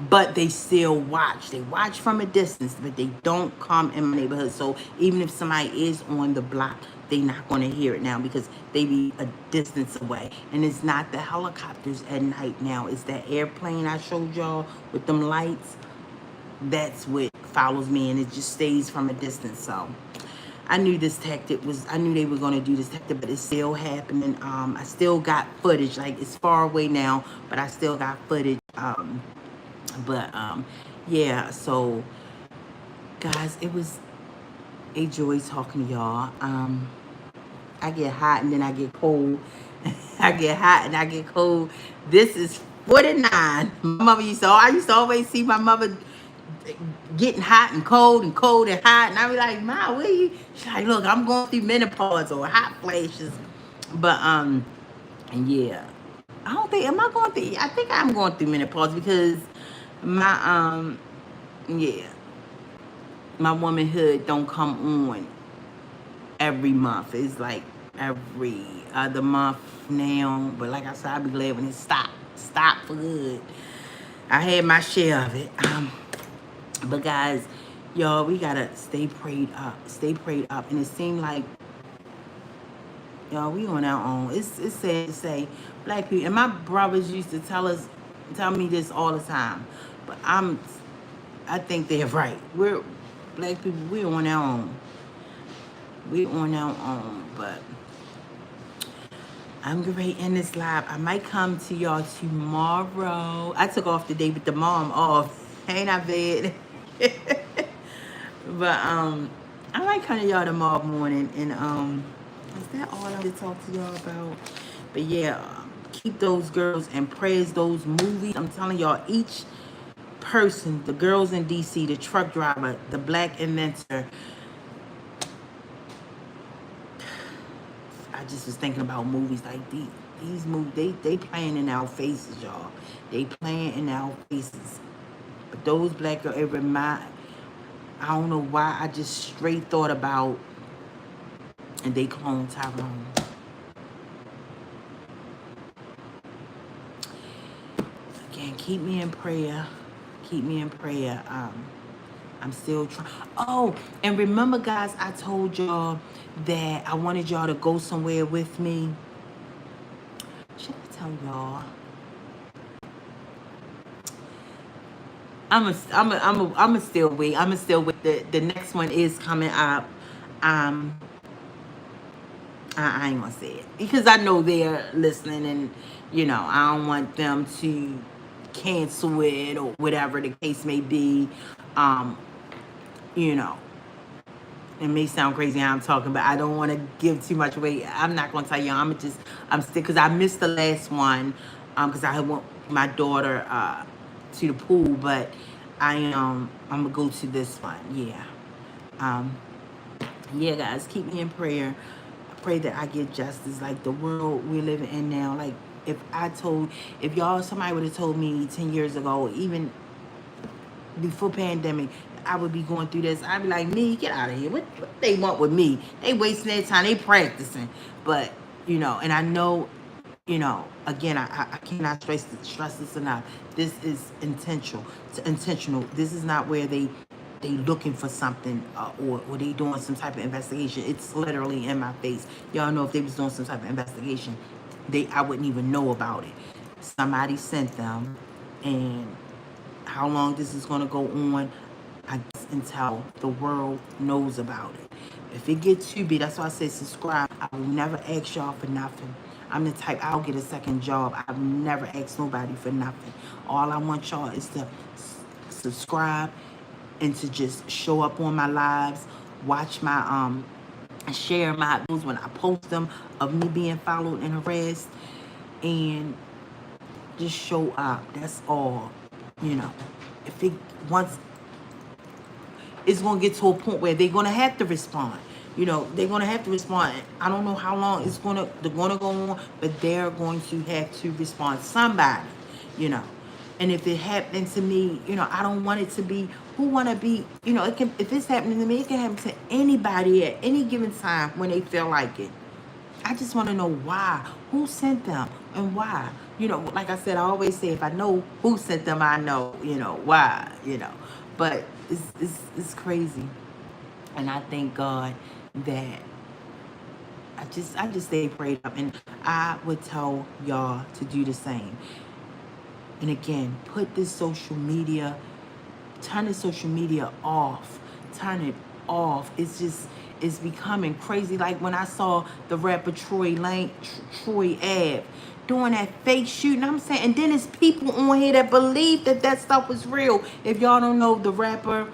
But they still watch. They watch from a distance, but they don't come in my neighborhood. So even if somebody is on the block, they not going to hear it now, because they be a distance away. And it's not the helicopters at night now. It's that airplane I showed y'all with them lights. That's what follows me, and it just stays from a distance. So I knew I knew they were going to do this tactic, but it's still happening. I still got footage. Like, it's far away now, but I still got footage. But yeah, so guys, it was a joy talking to y'all. I get hot and then I get cold. I get hot and I get cold. This is 49. My mother I used to always see my mother getting hot and cold and hot, and I be like, Ma, where you? She's like, look, I'm going through menopause or hot flashes. But and yeah, I don't think, am I going through? I think I'm going through menopause, because my yeah, my womanhood don't come on every month. It's like every other month now. But like I said, I'll be glad when it stop for good. I had my share of it. But guys, y'all, we gotta stay prayed up. And it seemed like, y'all, we on our own. It's sad to say, black people, and my brothers used to tell me this all the time. But I think they're right. We're black people, we're on our own. We're on our own. But I'm gonna end this live. I might come to y'all tomorrow. I took off the day with the mom off. Ain't I bad? But I might come to y'all tomorrow morning, and is that all I want to talk to y'all about? But yeah, keep those girls and praise those movies. I'm telling y'all, each person, the girls in DC, the truck driver, the black inventor. I just was thinking about movies like these movies. They playing in our faces, y'all. They playing in our faces. But those black girls, it remind. I don't know why. I just straight thought about, and they clone Tyrone. Again, keep me in prayer. Keep me in prayer. I'm still trying. Oh, and remember, guys, I told y'all that I wanted y'all to go somewhere with me. Should I tell y'all? I'm a still wait. I'm a still wait. The next one is coming up. Um, I ain't gonna say it because I know they're listening, and I don't want them to cancel it or whatever the case may be. Um, you know, it may sound crazy how I'm talking, but I don't want to give too much away. I'm not gonna tell you. I'm still because I missed the last one. Because I had went my daughter to the pool, but I'm gonna go to this one. Yeah. Um, yeah, guys, keep me in prayer. I pray that I get justice. Like the world we're living in now. Like if somebody would have told me 10 years ago, even before pandemic, I would be going through this. I'd be like, me, get out of here. What they want with me? They wasting their time. They practicing. But, and I know, again, I cannot stress this enough. This is intentional. It's intentional. This is not where they looking for something or they doing some type of investigation. It's literally in my face. Y'all know if they was doing some type of investigation, I wouldn't even know about it. Somebody sent them, and how long this is going to go on, I guess until the world knows about it. If it gets too big, that's why I say subscribe. I will never ask y'all for nothing. I'm the type, I'll get a second job. I've never asked nobody for nothing. All I want y'all is to subscribe and to just show up on my lives, watch my share my videos when I post them of me being followed and harassed, and just show up. That's all. If it once it's gonna get to a point where they're gonna have to respond. They're gonna have to respond. I don't know how long they're gonna go on, but they're going to have to respond. Somebody, you know. And if it happened to me, I don't want it to be. Who want to be? It can. If it's happening to me, it can happen to anybody at any given time when they feel like it. I just want to know why. Who sent them and why? Like I said, I always say if I know who sent them, I know, why, But it's crazy. And I thank God that I just stay prayed up, and I would tell y'all to do the same. And again, put this social media, turn the social media off. Turn it off. It's becoming crazy. Like when I saw the rapper Troy Ave doing that fake shooting, I'm saying, and then it's people on here that believe that stuff was real. If y'all don't know the rapper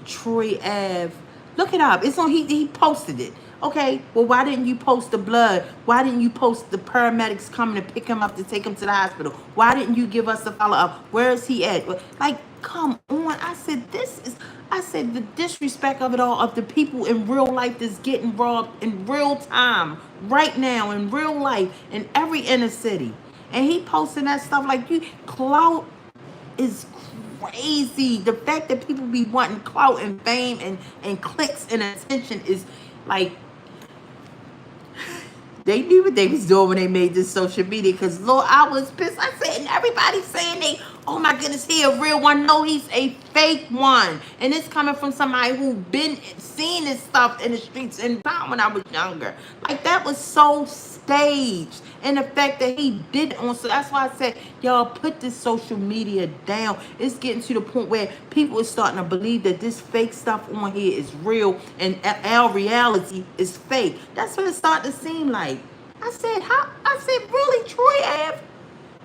Troy Ave, look it up. It's on. He posted it. Okay, well, why didn't you post the blood? Why didn't you post the paramedics coming to pick him up to take him to the hospital? Why didn't you give us a follow-up? Where is he at? Like, come on. I said the disrespect of it all, of the people in real life that's getting robbed in real time, right now, in real life, in every inner city. And he posting that stuff like clout is crazy. The fact that people be wanting clout and fame and clicks and attention is like, they knew what they was doing when they made this social media. Because, Lord, I was pissed. I said, and everybody's saying oh my goodness, he a real one. No, he's a fake one. And it's coming from somebody who been seeing this stuff in the streets in time when I was younger. Like, that was so staged. And the fact that he did it on, so that's why I said, y'all, put this social media down. It's getting to the point where people are starting to believe that this fake stuff on here is real and our reality is fake. That's what it's starting to seem like. I said, really, Troy Ave?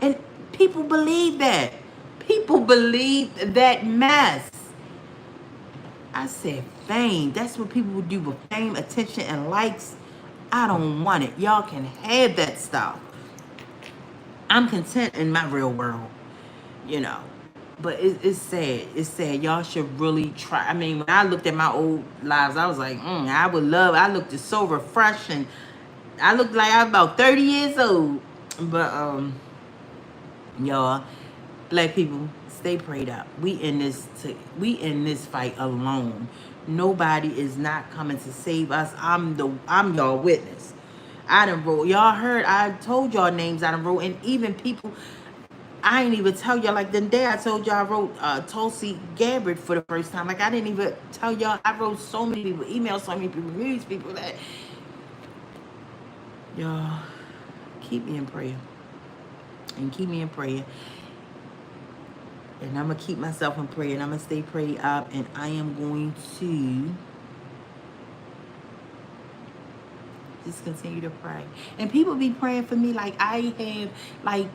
And people believe that. People believe that mess. I said fame. That's what people would do with fame, attention, and likes. I don't want it. Y'all can have that stuff. I'm content in my real world, you know. But it's sad. It's sad. Y'all should really try. I mean, when I looked at my old lives, I was like, I would love. I looked so refreshing. I looked like I was about 30 years old. But y'all, black people, stay prayed up. We in this fight alone. Nobody is not coming to save us. I'm y'all witness. I done wrote, y'all heard, I told y'all names I done wrote, and even people, I ain't even tell y'all, like the day I told y'all I wrote Tulsi Gabbard for the first time. Like I didn't even tell y'all I wrote so many people, emailed so many people, news people that, y'all, keep me in prayer. And keep me in prayer. And I'm going to keep myself in prayer. And I'm going to stay prayed up. And I am going to just continue to pray. And people be praying for me like I have, like,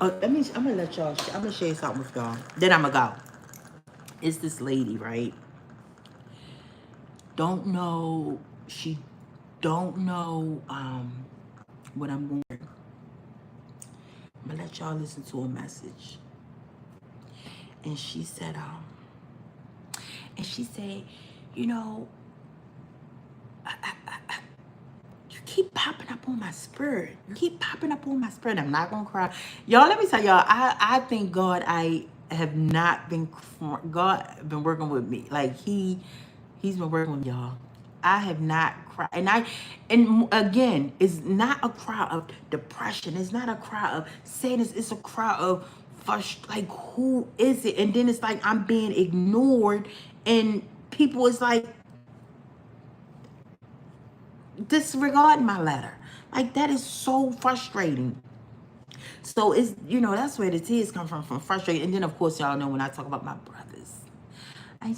I'm going to let y'all, I'm going to share something with y'all. Then I'm going to go. It's this lady, right? Don't know, she don't know what I'm going to. I'm going to let y'all listen to a message. And she said, you know, you keep popping up on my spirit. You keep popping up on my spirit. I'm not gonna cry. Y'all, let me tell y'all, I thank God I have not been, God been working with me. Like he's been working with y'all. I have not cried. And again, it's not a cry of depression. It's not a cry of sadness. It's a cry of like, who is it? And then it's like I'm being ignored, and people is like disregarding my letter. Like that is so frustrating. So it's, that's where the tears come from frustrating. And then of course y'all know when I talk about my brothers, I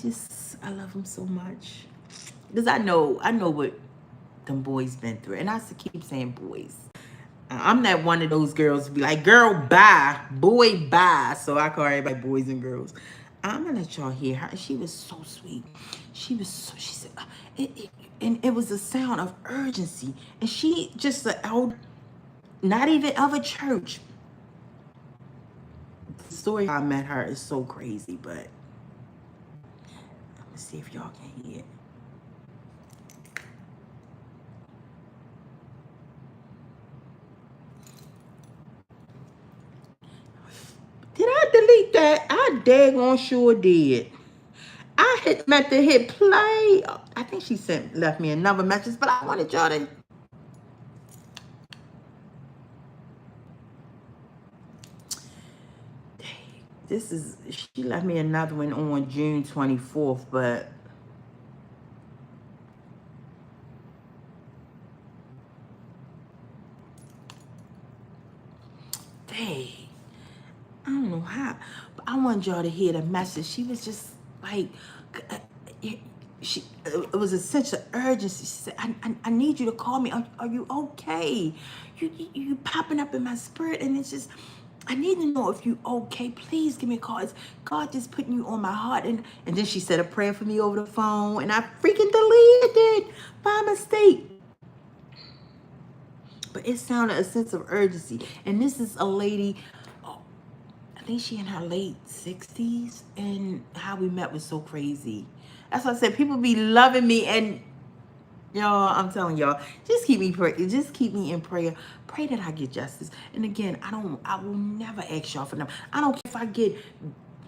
love them so much. Because I know what them boys been through. And I keep saying boys. I'm not one of those girls to be like, girl, bye. Boy, bye. So I call everybody boys and girls. I'm going to let y'all hear her. She was so sweet. She said, and it was a sound of urgency. And she just, not even of a church. The story how I met her is so crazy, but let's see if y'all can hear it. Did I delete that? I daggone sure did. I meant to hit play. I think she left me another message, but I wanted y'all to. She left me another one on June 24th, but dang, I don't know how, but I wanted y'all to hear the message. She was just like, it was a sense of urgency. She said, I need you to call me. Are you okay? You popping up in my spirit, and it's just, I need to know if you okay. Please give me a call. It's God just putting you on my heart. And then she said a prayer for me over the phone, and I freaking deleted it by mistake. But it sounded a sense of urgency. And this is a lady, I think she in her late 60s, and how we met was so crazy. That's why I said people be loving me, and y'all, I'm telling y'all, just keep me in prayer. Pray that I get justice. And again, I will never ask y'all for them. I don't care if I get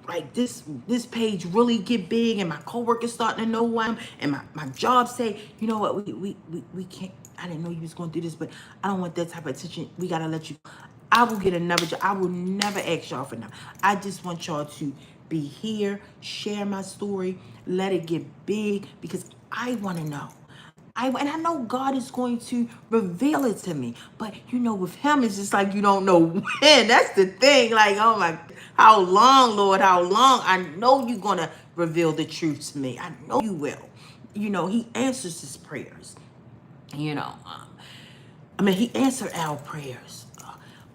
like this page really get big and my coworkers starting to know who I am, and my job say, you know what, we can't, I didn't know you was going through this, but I don't want that type of attention. We gotta let you. I will get another job. I will never ask y'all for them. I just want y'all to be here, share my story, let it get big, because I want to know. And I know God is going to reveal it to me. But, with him, it's just like you don't know when. That's the thing. Like, oh, my, how long, Lord, how long? I know you're going to reveal the truth to me. I know you will. He answers his prayers. He answered our prayers.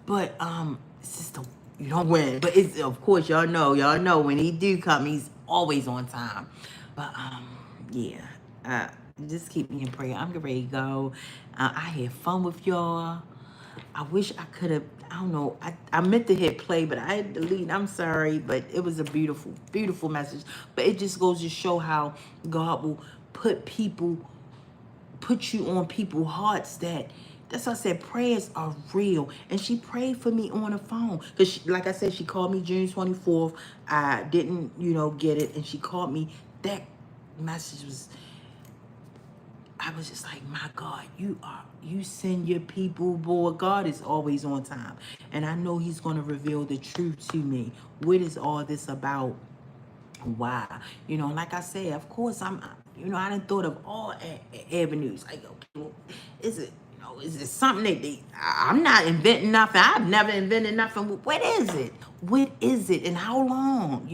But it's just you don't win. But it's, of course, y'all know when he do come, he's always on time. But yeah, uh, just keep me in prayer. I'm getting ready to go. I had fun with y'all. I wish I could have, I don't know, I meant to hit play, but I had to delete. I'm sorry, but it was a beautiful, beautiful message. But it just goes to show how God will put you on people's hearts that's why I said prayers are real. And she prayed for me on the phone. Because, like I said, she called me June 24th. I didn't, get it. And she called me. That message was, I was just like, my God, you send your people, boy. God is always on time. And I know he's going to reveal the truth to me. What is all this about? Why? Like I said, of course, I done thought of all avenues. Like, okay, well, is it, is it something I'm not inventing nothing. I've never invented nothing. What is it? What is it? And how long?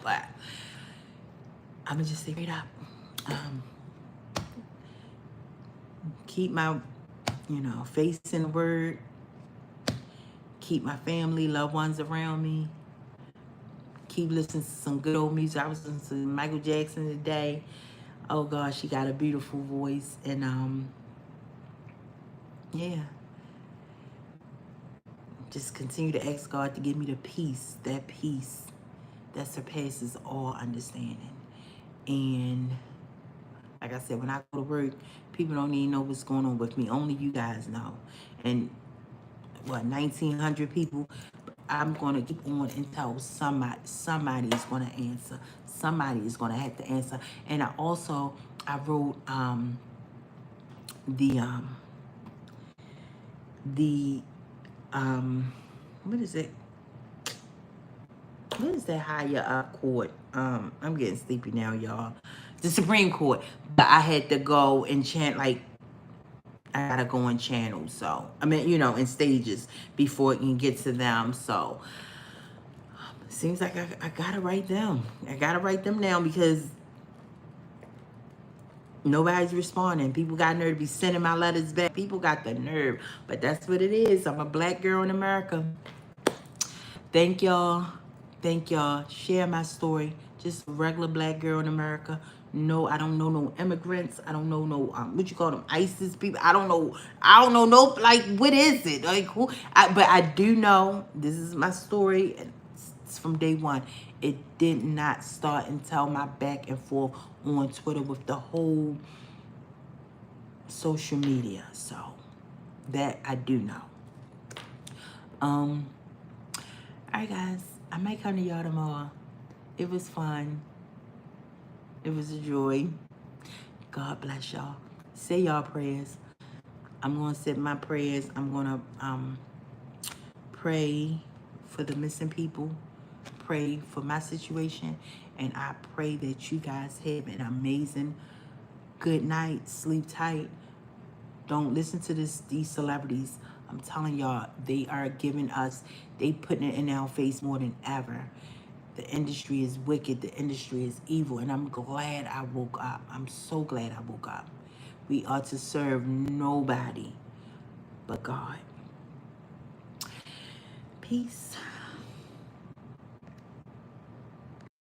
But I'm going to just say straight up. Keep my, face in the word. Keep my family, loved ones around me. Keep listening to some good old music. I was listening to Michael Jackson today. Oh gosh, he got a beautiful voice. And yeah. Just continue to ask God to give me the peace that surpasses all understanding. And like I said, when I go to work, people don't even know what's going on with me. Only you guys know. And 1,900 people. I'm gonna keep on until somebody is gonna answer. Somebody is gonna have to answer. And I wrote the what is it? What is that higher up court? I'm getting sleepy now, y'all. The Supreme Court. But I had to go and chant, like, I gotta go in channels. So, I mean, in stages before it can get to them. So, it seems like I gotta write them. I gotta write them down because nobody's responding. People got nerve to be sending my letters back. People got the nerve. But that's what it is. I'm a black girl in America. Thank y'all. Thank y'all. Share my story. Just a regular black girl in America. No, I don't know no immigrants. I don't know no what you call them, ISIS people. I don't know. No, like, what is it? Like, who? But I do know this is my story. And it's from day one. It did not start until my back and forth on Twitter with the whole social media. So that I do know. All right, guys. I might come to y'all tomorrow. It was fun. It was a joy. God bless y'all. Say y'all prayers. I'm going to say my prayers. I'm going to pray for the missing people. Pray for my situation. And I pray that you guys have an amazing good night. Sleep tight. Don't listen to these celebrities. I'm telling y'all, they are giving us, they putting it in our face more than ever. The industry is wicked. The industry is evil. And I'm glad I woke up. I'm so glad I woke up. We are to serve nobody but God. Peace.